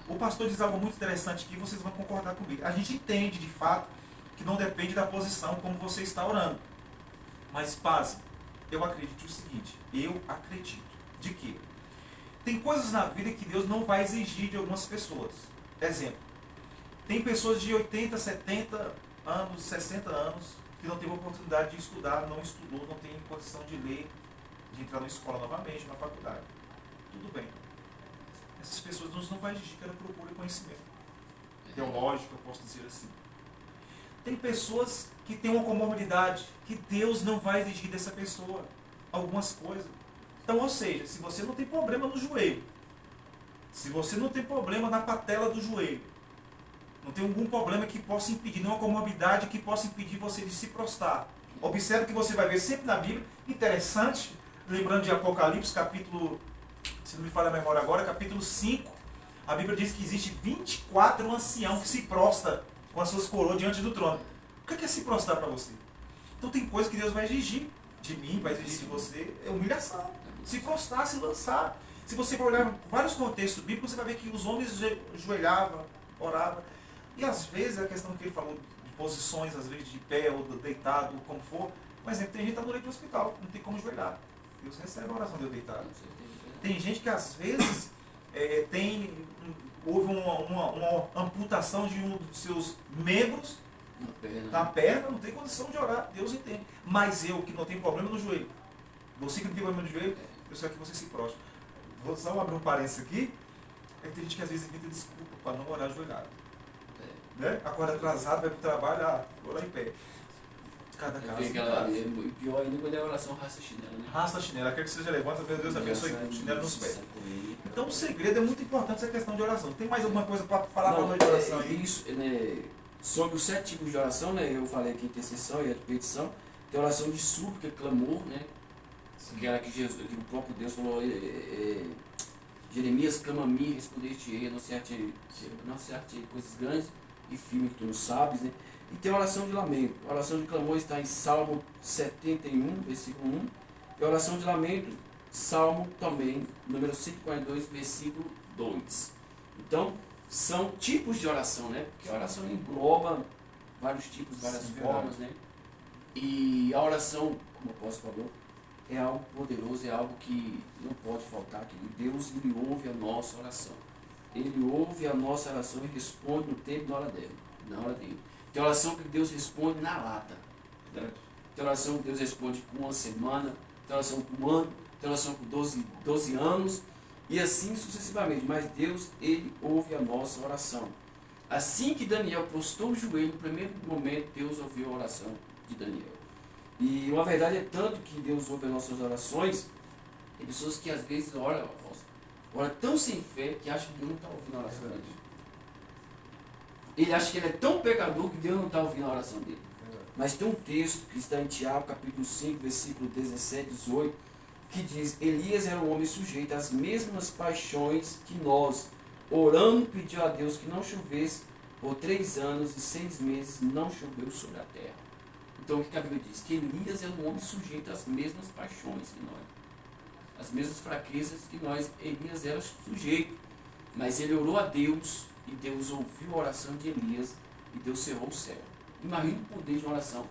O pastor diz algo muito interessante aqui, vocês vão concordar comigo. A gente entende, de fato, que não depende da posição como você está orando. Mas, pasme, eu acredito o seguinte, de que tem coisas na vida que Deus não vai exigir de algumas pessoas. Exemplo, tem pessoas de 80, 70 anos, 60 anos, que não teve a oportunidade de estudar, não estudou, não tem condição de ler, de entrar na escola novamente, na faculdade. Tudo bem. Essas pessoas Deus não vai exigir que ela procure conhecimento teológico, eu posso dizer assim. Tem pessoas que têm uma comorbidade, que Deus não vai exigir dessa pessoa algumas coisas. Então, ou seja, se você não tem problema no joelho, se você não tem problema na patela do joelho, não tem algum problema que possa impedir, nenhuma comorbidade que possa impedir você de se prostrar, Observe que você vai ver sempre na Bíblia, interessante, lembrando de Apocalipse, capítulo, se não me falha a memória agora, capítulo 5, a Bíblia diz que existe 24 anciãos que se prostam com as suas coroas diante do trono. O que é se prostrar para você? Então tem coisa que Deus vai exigir de mim, vai exigir de você, é humilhação. Se prostrar, se lançar. Se você for olhar vários contextos bíblicos, você vai ver que os homens ajoelhavam, oravam. E às vezes, a questão que ele falou de posições, às vezes de pé ou deitado, como for, por exemplo, tem gente que está no leito de hospital, não tem como ajoelhar. Deus recebe a oração de eu deitado. Tem gente que às vezes houve uma amputação de um dos seus membros na perna, não tem condição de orar, Deus entende. Mas eu, que não tenho problema no joelho, você que não tem problema no joelho, eu sei que você se prostra. Vou só abrir um parênteses aqui. Tem gente que às vezes inventa desculpa para não orar ajoelhado. Né? Acorda atrasado, vai para o trabalho, vou lá em pé. Cada caso. E pior ainda quando é a oração raça chinela, né? Raça chinela, quer que seja levanta, Deus abençoe o chinelo nos pés. Então o segredo é muito importante essa questão de oração. Tem mais alguma coisa para falar para nós de oração aí? Isso, né, sobre os 7 tipos de oração, né? Eu falei aqui intercessão e a petição. Tem oração de súplica, clamor, né? Aquela que o próprio Deus falou, Jeremias, clama a mim, responder-te-ei, anunciar-te coisas grandes e firmes que tu não sabes, né? E tem a oração de lamento. A oração de clamor está em Salmo 71, versículo 1. E a oração de lamento, Salmo também, número 142, versículo 2. Então, são tipos de oração, né? Porque a oração engloba vários tipos, várias formas, né? E a oração, como o apóstolo falou, é algo poderoso, é algo que não pode faltar. Que Deus, ele ouve a nossa oração. Ele ouve a nossa oração e responde no tempo e na hora dele. Tem oração que Deus responde na lata. Né? Tem oração que Deus responde com uma semana, tem oração com um ano, tem oração com 12 anos, e assim sucessivamente. Mas Deus, ele ouve a nossa oração. Assim que Daniel prostou o joelho, no primeiro momento, Deus ouviu a oração de Daniel. E uma verdade é tanto que Deus ouve as nossas orações, tem pessoas que às vezes oram tão sem fé que acham que Deus não está ouvindo a oração dele. Ele acha que ele é tão pecador que Deus não está ouvindo a oração dele. Mas tem um texto que está em Tiago, capítulo 5, versículo 17, 18, que diz: Elias era um homem sujeito às mesmas paixões que nós, orando, pediu a Deus que não chovesse, por 3 anos e 6 meses não choveu sobre a terra. Então o que a Bíblia diz? Que Elias era um homem sujeito às mesmas paixões que nós, as mesmas fraquezas que nós. Elias era sujeito, mas ele orou a Deus e Deus ouviu a oração de Elias e Deus cerrou o céu. Imagina o poder de uma oração.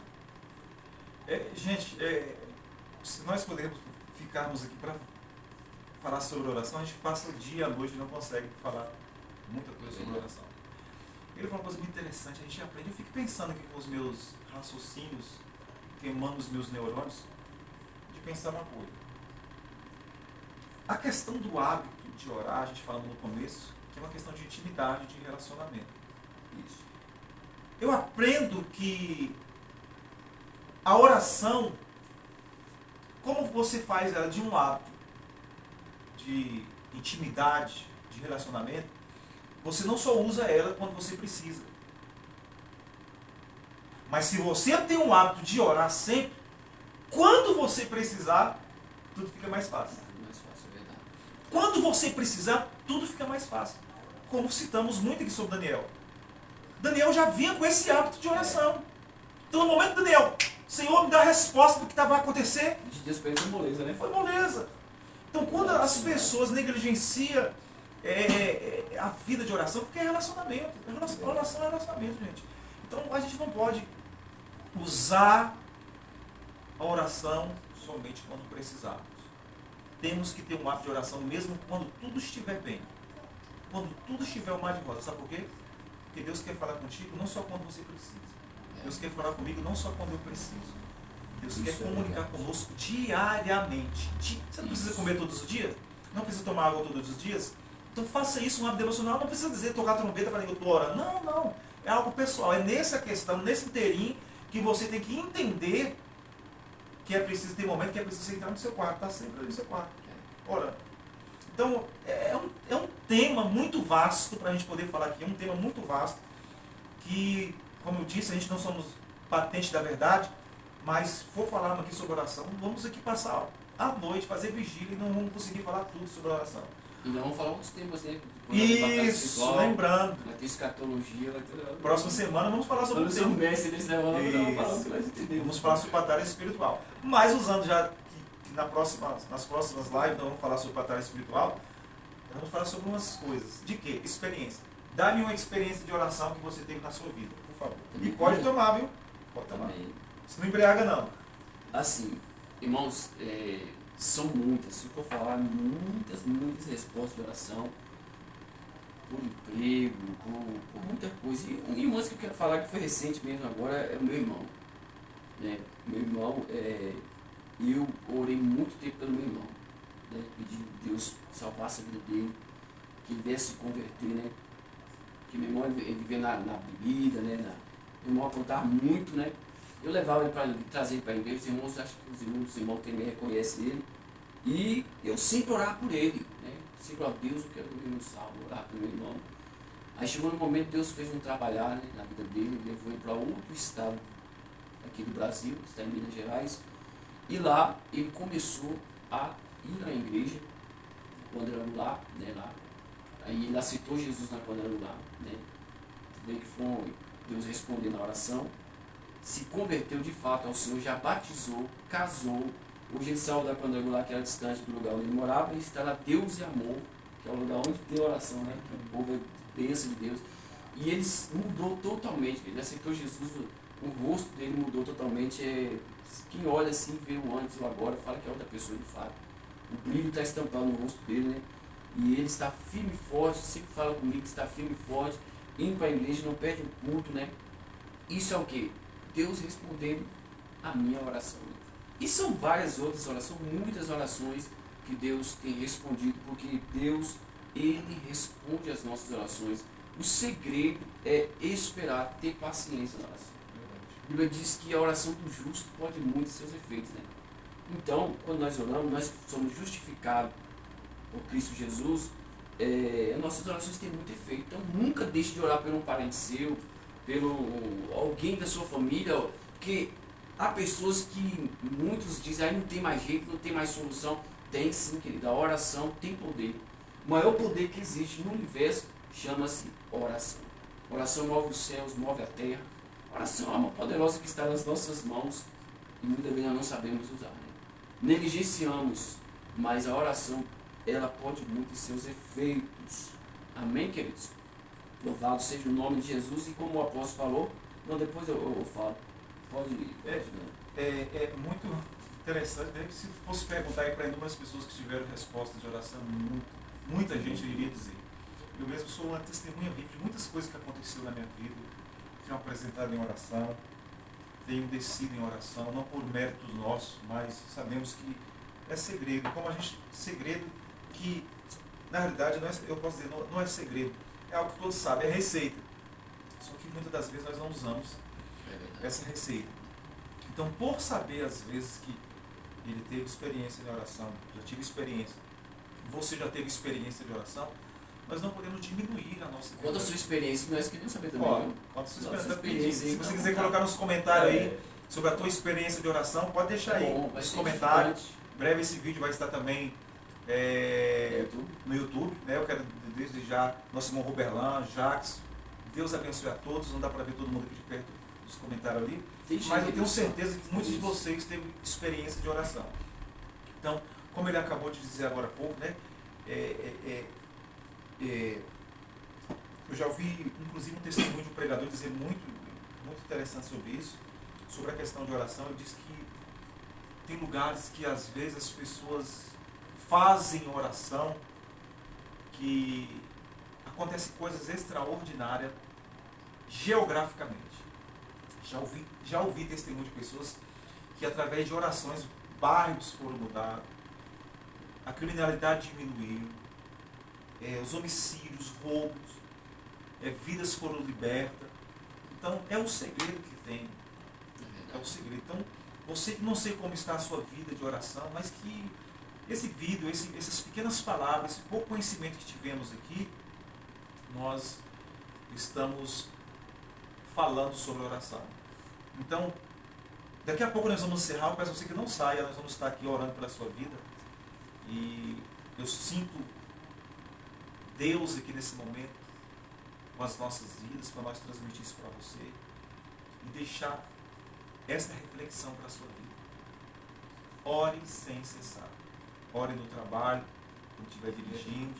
Gente, se nós pudermos ficarmos aqui para falar sobre oração, a gente passa o dia, a noite e não consegue falar muita coisa sobre oração. Ele falou uma coisa muito interessante, a gente aprende. Eu fico pensando aqui com os meus raciocínios, queimando os meus neurônios, de pensar uma coisa. A questão do hábito de orar, a gente falando no começo, que é uma questão de intimidade, de relacionamento. Isso. Eu aprendo que a oração, como você faz ela de um hábito de intimidade, de relacionamento, você não só usa ela quando você precisa. Mas se você tem um hábito de orar sempre, quando você precisar, tudo fica mais fácil. Mais fácil, é verdade. Quando você precisar, tudo fica mais fácil. Como citamos muito aqui sobre Daniel. Daniel já vinha com esse hábito de oração. Então, no momento, Daniel, Senhor, me dá a resposta do que estava a acontecer. 20 dias para ele foi moleza, né? Foi moleza. Então, quando as pessoas negligenciam a vida de oração, porque é relacionamento. Oração é relacionamento, gente. Então, a gente não pode usar a oração somente quando precisarmos. Temos que ter um hábito de oração mesmo quando tudo estiver bem. Quando tudo estiver o mar de rosa. Sabe por quê? Porque Deus quer falar contigo não só quando você precisa. Deus quer falar comigo não só quando eu preciso. Deus quer comunicar conosco diariamente. Você não precisa comer todos os dias? Não precisa tomar água todos os dias? Então faça isso, um hábito devocional. Não precisa dizer, tocar a trombeta para que eu estou orando. Não, não. É algo pessoal. É nessa questão, nesse inteirinho, que você tem que entender que é preciso ter momento que é preciso entrar no seu quarto. Está sempre ali no seu quarto. Ora, então, é um tema muito vasto para a gente poder falar aqui. É um tema muito vasto que, como eu disse, a gente não somos patente da verdade, Mas for falarmos aqui sobre oração, vamos aqui passar a noite, fazer vigília e não vamos conseguir falar tudo sobre oração. E não vamos falar outros temas, né? Isso, lembrando. Vai ter escatologia, vai ter... Próxima semana vamos falar sobre o tema. Mestre desse negócio, vamos falar sobre batalha espiritual. Mas usando já que nas próximas lives nós vamos falar sobre batalha espiritual, vamos falar sobre umas coisas. De quê? Experiência. Dá-me uma experiência de oração que você teve na sua vida, por favor. E pode tomar, viu? Pode tomar. Se não embriaga, não. Assim, irmãos, são muitas, se eu for falar, muitas respostas de oração, por emprego, por muita coisa. E uma que eu quero falar que foi recente mesmo agora é o meu irmão. Né? Meu irmão, eu orei muito tempo pelo meu irmão. Né? Pedi que Deus salvasse a vida dele, que ele viesse se converter, né? Que meu irmão ele vivia na bebida, né? Meu irmão apontava muito, né? Eu levava ele para trazer ele para a igreja, os irmãos, acho que os irmãos também reconhecem ele. E eu sempre orava por ele, né? Sempre, ó Deus, eu quero que ele me salve, orar pelo meu irmão. Aí chegou no momento, Deus fez um trabalhar, né, na vida dele, levou ele para outro estado aqui do Brasil, que está em Minas Gerais. E lá ele começou a ir na igreja, quadrangular, né, lá. Aí ele aceitou Jesus na quadrangular, né? Vê que foi Deus responder na oração. Se converteu de fato ao Senhor, já batizou, casou. Hoje ele saiu da quadrangular, que era distante do lugar onde ele morava, e está lá Deus e Amor, que é o lugar onde tem oração, né? Que o povo é bênção de Deus. E ele mudou totalmente, ele aceitou Jesus, o rosto dele mudou totalmente. Quem olha assim, vê o antes e o agora, fala que é outra pessoa de fato. O brilho está estampado no rosto dele, né? E ele está firme e forte, sempre fala comigo que está firme e forte, indo para a igreja, não perde o culto, né? Isso é o quê? Deus respondendo a minha oração. E são várias outras orações, muitas orações que Deus tem respondido, porque Deus, Ele responde às nossas orações. O segredo é esperar, ter paciência na oração. A Bíblia diz que a oração do justo pode muito seus efeitos, né? Então, quando nós oramos, nós somos justificados por Cristo Jesus, nossas orações têm muito efeito. Então, nunca deixe de orar por um parente seu, pelo alguém da sua família, porque há pessoas que muitos dizem, aí não tem mais jeito, não tem mais solução. Tem sim, querido, a oração tem poder. O maior poder que existe no universo chama-se oração. Oração move os céus, move a terra. Oração é uma arma poderosa que está nas nossas mãos e muitas vezes nós não sabemos usar. Né? Negligenciamos, mas a oração, ela pode muito em seus efeitos. Amém, queridos? Louvado seja o nome de Jesus. E como o apóstolo falou, não, depois eu falo. Pode ir. É muito interessante, né? Se fosse perguntar aí para inúmeras pessoas que tiveram respostas de oração, muita gente iria dizer. Eu mesmo sou uma testemunha viva de muitas coisas que aconteceram na minha vida. Tenho apresentado em oração, tenho descido em oração, não por méritos nossos, mas sabemos que é segredo. Como a gente, segredo que, na realidade, não é, eu posso dizer, não é segredo, é algo que todos sabem, é receita. Só que muitas das vezes nós não usamos essa receita. Então, por saber às vezes que ele teve experiência de oração, já tive experiência, você já teve experiência de oração, nós não podemos diminuir a nossa vida. Quanto a sua experiência, nós queremos saber também. Quanto a sua experiência, se você quiser colocar nos comentários aí sobre a tua experiência de oração, pode deixar aí nos comentários. Em breve esse vídeo vai estar também no YouTube. Né? Eu quero desde já, nosso irmão Roberlan, Jax, Deus abençoe a todos, não dá para ver todo mundo aqui de perto nos comentários ali, mas eu tenho certeza que muitos de vocês teve experiência de oração. Então, como ele acabou de dizer agora há pouco, né? Eu já ouvi, inclusive, um testemunho de um pregador dizer muito interessante sobre isso, sobre a questão de oração. Ele diz que tem lugares que às vezes as pessoas fazem oração, que acontecem coisas extraordinárias geograficamente. Já ouvi testemunho de pessoas que através de orações bairros foram mudados, a criminalidade diminuiu, os homicídios, roubos, vidas foram libertas. Então é o segredo que tem. É o segredo. Então, você, não sei como está a sua vida de oração, mas que esse vídeo, essas pequenas palavras, esse pouco conhecimento que tivemos aqui, nós estamos falando sobre oração. Então, Daqui a pouco nós vamos encerrar, eu peço a você que não saia, nós vamos estar aqui orando pela sua vida. E eu sinto Deus aqui nesse momento, com as nossas vidas, para nós transmitir isso para você e deixar esta reflexão para a sua vida. Ore sem cessar. Ore no trabalho, quando estiver dirigindo.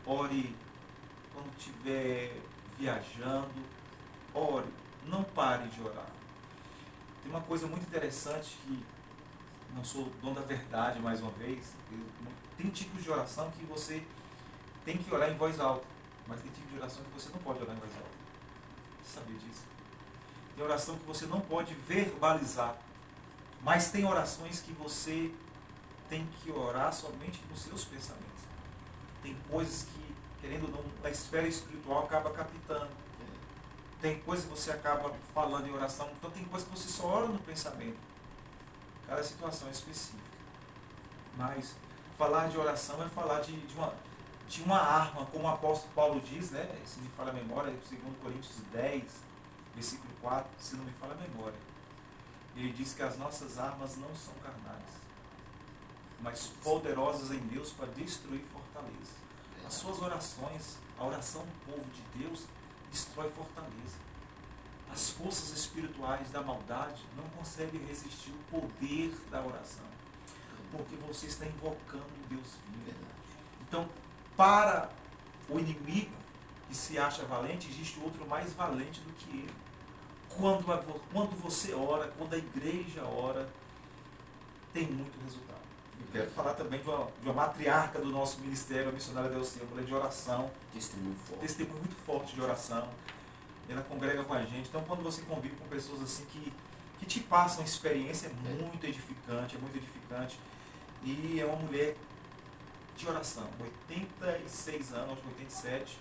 Ore quando estiver viajando. Ore, não pare de orar. Tem uma coisa muito interessante que, não sou dono da verdade mais uma vez, tem tipos de oração que você tem que orar em voz alta, mas tem tipos de oração que você não pode orar em voz alta. Você sabia disso? Tem oração que você não pode verbalizar, mas tem orações que você tem que orar somente nos seus pensamentos. Tem coisas que, querendo ou não, a esfera espiritual acaba captando. Tem coisas que você acaba falando em oração, então tem coisas que você só ora no pensamento. Cada situação é específica. Mas falar de oração é falar de uma arma, como o apóstolo Paulo diz, né? Se me fala a memória, 2 Coríntios 10, versículo 4, se não me fala a memória. Ele diz que as nossas armas não são carnais, mas poderosas em Deus para destruir fortaleza. As suas orações, a oração do povo de Deus, destrói fortaleza. As forças espirituais da maldade não conseguem resistir o poder da oração, porque você está invocando o Deus vivo. Então, para o inimigo que se acha valente, existe outro mais valente do que ele. Quando você ora, quando a igreja ora, tem muito resultado. Eu quero falar também de uma matriarca do nosso ministério, a missionária Delcia, mulher de oração. Testemunho muito forte de oração. Ela congrega com a gente. Então, quando você convive com pessoas assim que te passam experiência, é muito edificante, E é uma mulher de oração, 86 anos, acho que 87,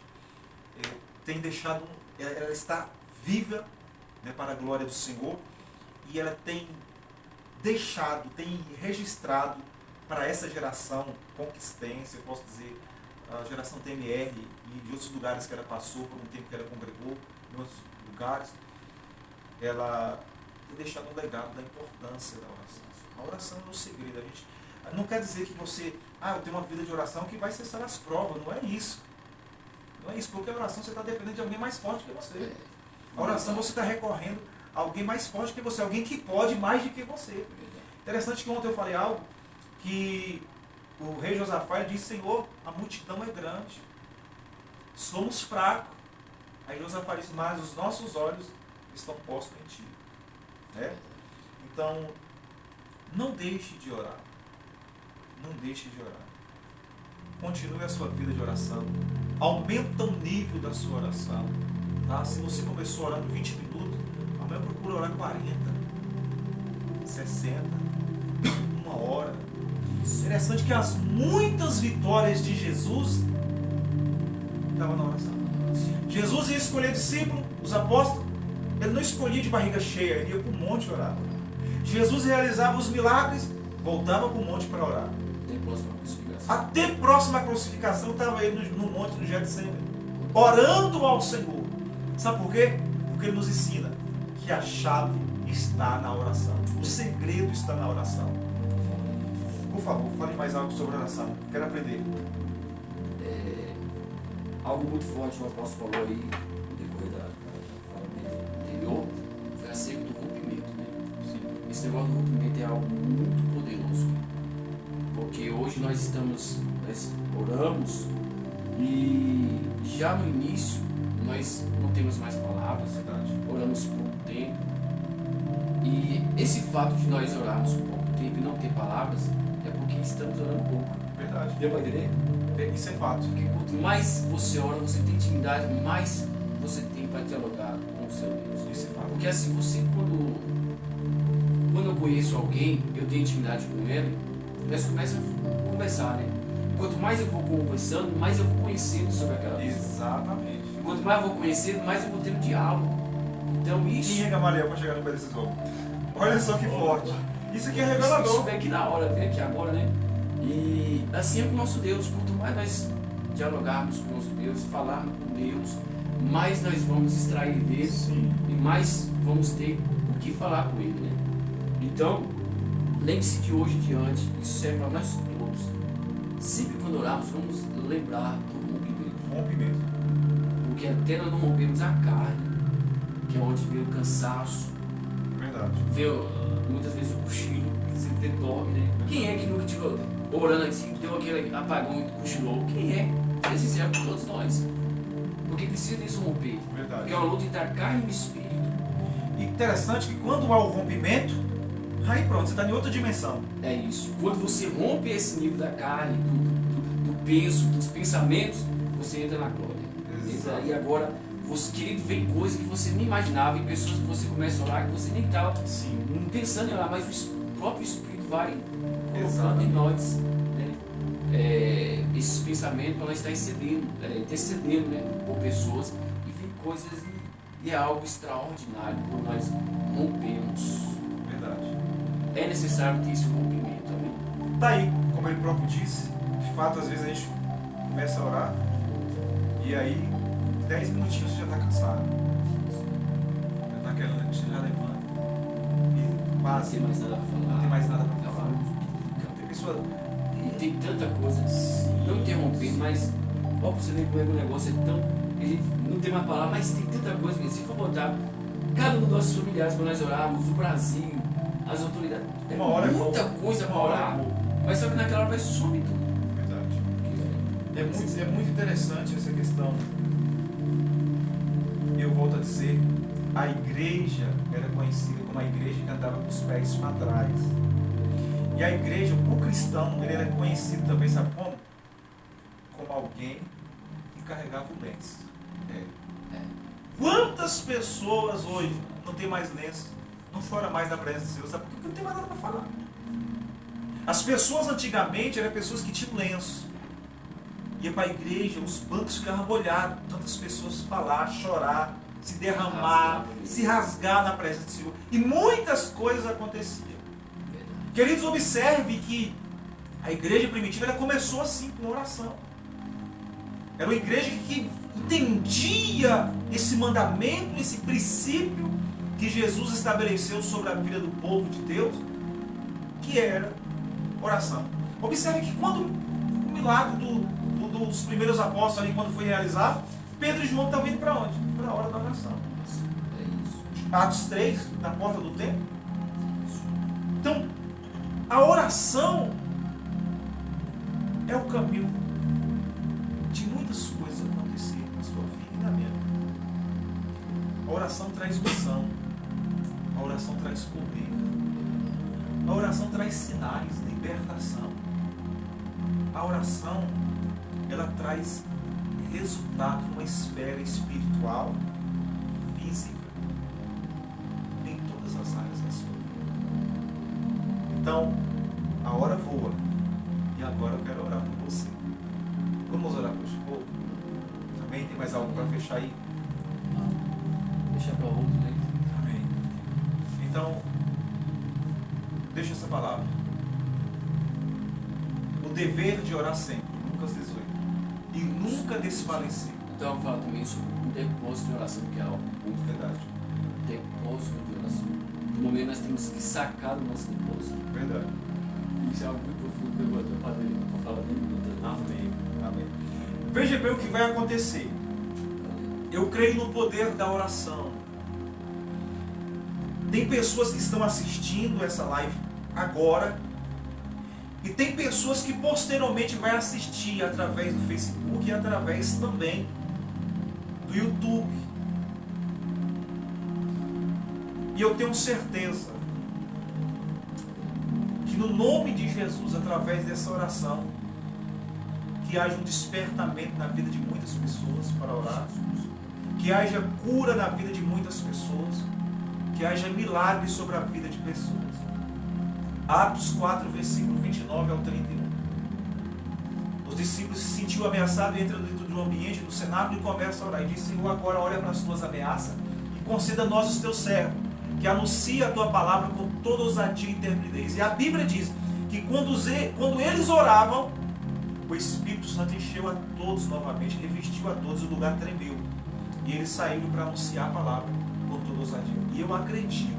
tem deixado, ela está viva, né, para a glória do Senhor, e ela tem deixado, tem registrado para essa geração conquistense, eu posso dizer, a geração TMR e de outros lugares que ela passou, por um tempo que ela congregou, em outros lugares, ela tem deixado um legado da importância da oração. A oração é o segredo. A gente não quer dizer que você, eu tenho uma vida de oração que vai cessar as provas. Não é isso. Não é isso, porque a oração você está dependendo de alguém mais forte que você. A oração você está recorrendo a alguém mais forte que você, alguém que pode mais do que você. Interessante que ontem eu falei algo que o rei Josafá disse: Senhor, a multidão é grande, somos fracos. Aí Josafá disse: mas os nossos olhos estão postos em ti. Né? Então, não deixe de orar. Não deixe de orar. Continue a sua vida de oração. Aumenta o nível da sua oração. Tá? Se você começou orando 20 minutos, amanhã procura orar 40, 60, 1 hora. Interessante que as muitas vitórias de Jesus estavam na oração. Jesus ia escolher discípulos, os apóstolos, ele não escolhia de barriga cheia, ele ia para o monte orar. Jesus realizava os milagres, voltava para o monte para orar. Até próxima crucificação estava ele no monte do Getsemane, orando ao Senhor. Sabe por quê? Porque ele nos ensina que a chave está na oração. O segredo está na oração. Por favor, fale mais algo sobre oração. Quero aprender. Algo muito forte que o apóstolo falou aí, no decorrer da fala anterior, foi acerca do rompimento, né? Sim. Esse negócio do rompimento é algo muito poderoso. Porque hoje nós oramos e já no início nós não temos mais palavras, oramos por pouco tempo. E esse fato de nós orarmos por pouco tempo e não ter palavras é porque estamos orando pouco. Verdade. Deu para entender? Isso é fato. Porque quanto mais você ora, você tem intimidade, mais você tem para dialogar com o seu Deus. Isso é fato. Porque assim, quando eu conheço alguém, eu tenho intimidade com ele, nós começamos a conversar, né? Quanto mais eu vou conversando, mais eu vou conhecendo sobre aquela pessoa. Exatamente. Quanto mais eu vou conhecendo, mais eu vou tendo diálogo. Então isso... Quem é Gamaliel para chegar no pé desses homens? Olha só que forte. Isso aqui é revelador. Isso vem aqui na hora, vem aqui agora, né? E assim é com o nosso Deus. Quanto mais nós dialogarmos com o nosso Deus, falarmos com Deus, mais nós vamos extrair dele. Sim. E mais vamos ter o que falar com ele, né? Então, lembre-se de hoje em diante, isso serve para nós todos. Sempre quando orarmos, vamos lembrar do rompimento. Rompimento. Porque até nós não rompemos a carne, que é onde vem o cansaço, Verdade. vê muitas vezes o cochilo, que sempre dorme, né? Quem é que nunca tirou, orando assim, deu aquele apagão e cochilou? Quem é? É sincero para todos nós. Porque precisa disso romper. Verdade. Porque é uma luta entre a carne e o espírito. E interessante que quando há o rompimento, aí pronto, você está em outra dimensão. É isso. Quando você rompe esse nível da carne, do peso, dos pensamentos, você entra na glória. Exato. E agora, você, querido, vem coisas que você nem imaginava, e pessoas que você começa a orar que você nem estava pensando em orar, mas o próprio Espírito vai colocando em nós, né, esses pensamentos para nós estar intercedendo, né, por pessoas, e vem coisas e é algo extraordinário quando nós rompemos. Verdade. É necessário ter esse rompimento também. Tá aí, como ele próprio disse, de fato às vezes a gente começa a orar e aí 10 minutinhos você já está cansado. Já está querendo, você já levanta e Não passa. tem mais nada para falar. Não tem mais nada para Já falar. falou. Tem pessoa. E tem tanta coisa, não interrompendo, mas ó, pra você ver como é que o negócio é tão. A gente não tem mais palavra, mas tem tanta coisa que se for botar cada um dos nossos familiares para nós orarmos, o Brasil, as autoridades, tem Uma hora é muita pouco. coisa para Uma hora é orar, pouco. mas só que naquela hora vai sumir tudo. Verdade. É muito interessante essa questão. Eu volto a dizer, a igreja era conhecida como a igreja que andava com os pés para trás. E a igreja, o cristão, ele era conhecido também, sabe como? Como alguém que carregava o lenço. Quantas pessoas hoje não tem mais lenço, não chora mais na presença de Deus, sabe? Porque não tem mais nada para falar. As pessoas antigamente eram pessoas que tinham lenço. Ia para a igreja, os bancos ficavam molhados, tantas pessoas falar, chorar, se derramar, se rasgar na presença do Senhor. E muitas coisas aconteciam. Queridos, observe que a igreja primitiva ela começou assim, com oração. Era uma igreja que entendia esse mandamento, esse princípio que Jesus estabeleceu sobre a vida do povo de Deus, que era oração. Observe que quando o milagre dos primeiros apóstolos ali, quando foi realizado, Pedro e João estavam indo para onde? Para a hora da oração. É isso. Atos 3, na porta do templo. Então, a oração é o caminho de muitas coisas acontecerem na sua vida e na minha vida. A oração traz unção. A oração traz poder. A oração traz sinais, libertação. A oração, ela traz resultado numa esfera espiritual, física, em todas as áreas da sua vida. Então, a hora voa. E agora eu quero orar por você. Vamos orar por esse povo? Amém? Tem mais algo para fechar aí? Deixa para outro, né? Amém. Então, deixa essa palavra. O dever de orar sempre. Lucas 18. E nunca desfalecer. Então eu vou falar também sobre um depósito de oração, que é algo muito Verdade. depósito de oração. No momento nós temos que sacar do nosso depósito. Verdade. Isso é algo muito profundo que eu vou falar dele, não vou falar dele. Amém. Amém. Veja bem o que vai acontecer. Eu creio no poder da oração. Tem pessoas que estão assistindo essa live agora. E tem pessoas que posteriormente vai assistir através do Facebook e através também do YouTube. E eu tenho certeza que no nome de Jesus, através dessa oração, que haja um despertamento na vida de muitas pessoas para orar, que haja cura na vida de muitas pessoas, que haja milagres sobre a vida de pessoas. Atos 4, versículo 29 ao 31. Os discípulos se sentiam ameaçados, entram dentro do ambiente do cenáculo e começam a orar. E diz: Senhor, agora olha para as tuas ameaças e conceda a nós, os teus servos, que anuncia a tua palavra com toda ousadia e intrepidez. E a Bíblia diz que quando eles oravam, o Espírito Santo encheu a todos novamente, revestiu a todos, o lugar tremeu. E eles saíram para anunciar a palavra com toda ousadia. E eu acredito,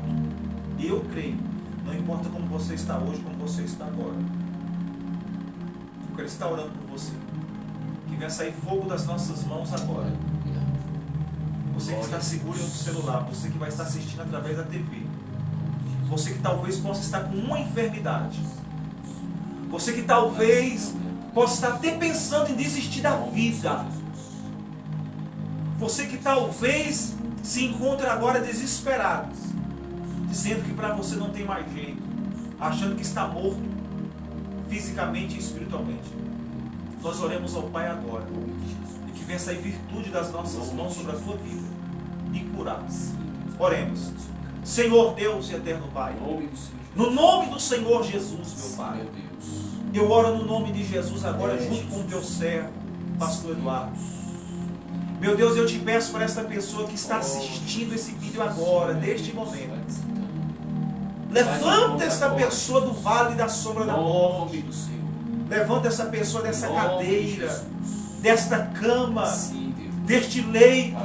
eu creio, Não importa como você está hoje, como você está agora. Eu quero estar orando por você. Que venha sair fogo das nossas mãos agora. Você que está seguro no celular, você que vai estar assistindo através da TV. Você que talvez possa estar com uma enfermidade. Você que talvez possa estar até pensando em desistir da vida. Você que talvez se encontre agora desesperado, dizendo que para você não tem mais jeito, achando que está morto, fisicamente e espiritualmente. Nós oremos ao Pai agora, e que venha sair virtude das nossas mãos sobre a tua vida, e curar. Oremos. Senhor Deus e eterno Pai, no nome do Senhor Jesus, meu Pai, eu oro no nome de Jesus agora, junto com o teu servo, pastor Eduardo. Meu Deus, eu te peço para essa pessoa que está assistindo esse vídeo agora, neste momento. Levanta essa pessoa do vale da sombra da morte. Levanta essa pessoa dessa cadeira, desta cama, deste leito.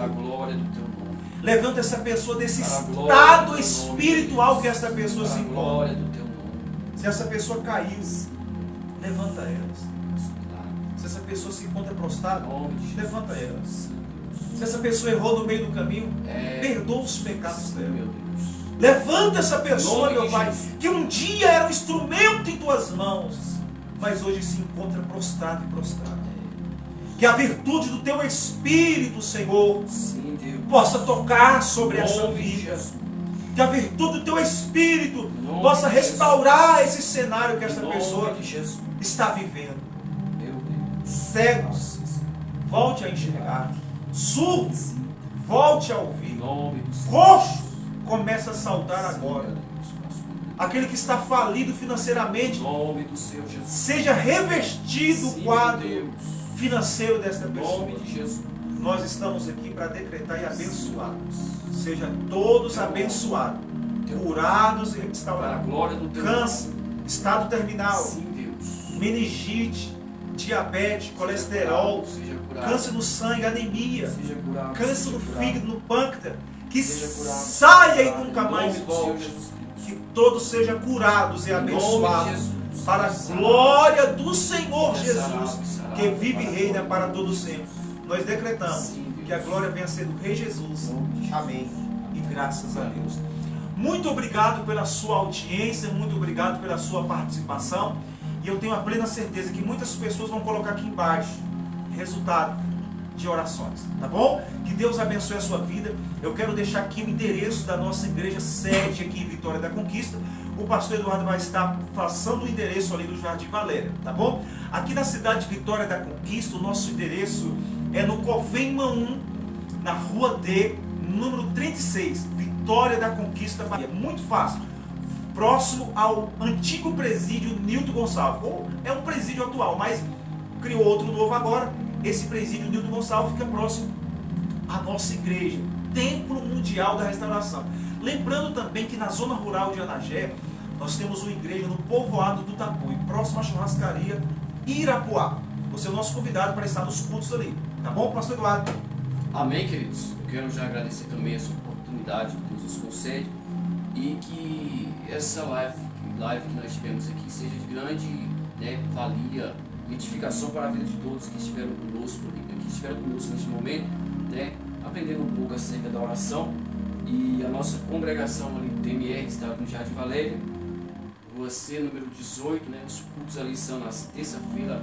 Levanta essa pessoa desse estado espiritual que essa pessoa se encontra. Se essa pessoa caiu, levanta ela. Se essa pessoa se encontra prostrada, levanta ela. Se essa pessoa errou no meio do caminho, perdoa os pecados dela. Levanta essa pessoa, meu Pai, que um dia era um instrumento em tuas mãos, mas hoje se encontra prostrado e prostrado. Que a virtude do teu Espírito, Senhor, possa tocar sobre essa vida. Que a virtude do teu Espírito possa restaurar esse cenário que essa pessoa está vivendo. Cegos, volte a enxergar. Surdos, volte a ouvir. Coxo, começa a saltar agora. Aquele que está falido financeiramente, seja revestido o quadro financeiro desta pessoa. Nós estamos aqui para decretar e abençoar. Sejam todos abençoados, curados e restaurados. Câncer, estado terminal, meningite, diabetes, colesterol, câncer no sangue, anemia, câncer no fígado, no pâncreas, que saia e nunca mais volte. Que todos sejam curados e abençoados para a glória do Senhor Jesus, que vive e reina para todo sempre. Nós decretamos que a glória venha ser do Rei Jesus. Amém. E graças a Deus. Muito obrigado pela sua audiência, muito obrigado pela sua participação. E eu tenho a plena certeza que muitas pessoas vão colocar aqui embaixo resultado de orações, tá bom? Que Deus abençoe a sua vida. Eu quero deixar aqui o endereço da nossa igreja sede aqui em Vitória da Conquista. O pastor Eduardo vai estar passando o endereço ali do Jardim Valéria, tá bom? Aqui na cidade de Vitória da Conquista, o nosso endereço é no Covema 1, na Rua D, número 36, Vitória da Conquista, Bahia. Muito fácil. Próximo ao antigo presídio Nilton Gonçalves. Ou é um presídio atual, mas criou outro novo agora. Esse presídio Nilton Gonçalves fica próximo à nossa igreja, Templo Mundial da Restauração. Lembrando também que na zona rural de Anagé, nós temos uma igreja no povoado do Tapuí, próximo à churrascaria Irapuá. Você é o nosso convidado para estar nos cultos ali. Tá bom, pastor Eduardo? Amém, queridos. Eu quero já agradecer também essa oportunidade que Deus nos concede e que essa live que nós tivemos aqui seja de grande valia, edificação para a vida de todos que estiveram conosco neste momento, aprendendo um pouco acerca da oração. E a nossa congregação ali do TMR está no Jardim Valéria. Você, número 18, os cultos ali são na terça-feira,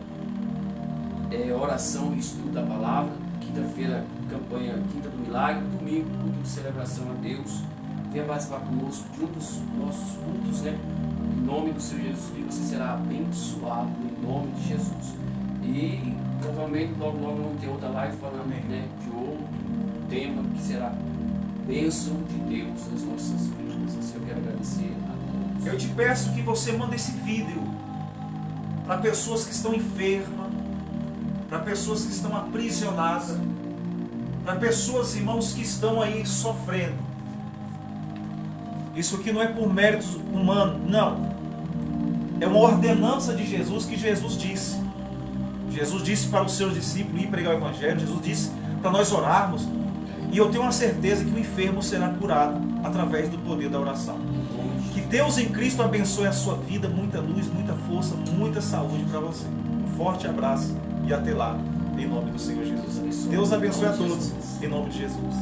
oração e estudo da palavra. Quinta-feira, campanha Quinta do Milagre. Domingo, culto de celebração a Deus. Venha participar conosco, juntos nossos cultos, em nome do Senhor Jesus, e você será abençoado em nome de Jesus. E provavelmente logo vamos ter outra live falando de outro tema que será bênção de Deus nas nossas vidas. Assim eu quero agradecer a todos. Eu te peço que você mande esse vídeo para pessoas que estão enfermas, para pessoas que estão aprisionadas, para pessoas, irmãos, que estão aí sofrendo. Isso aqui não é por méritos humanos, não. É uma ordenança de Jesus que Jesus disse. Jesus disse para os seus discípulos ir pregar o Evangelho. Jesus disse para nós orarmos. E eu tenho uma certeza que o enfermo será curado através do poder da oração. Que Deus em Cristo abençoe a sua vida, muita luz, muita força, muita saúde para você. Um forte abraço e até lá, em nome do Senhor Jesus. Deus abençoe a todos, em nome de Jesus.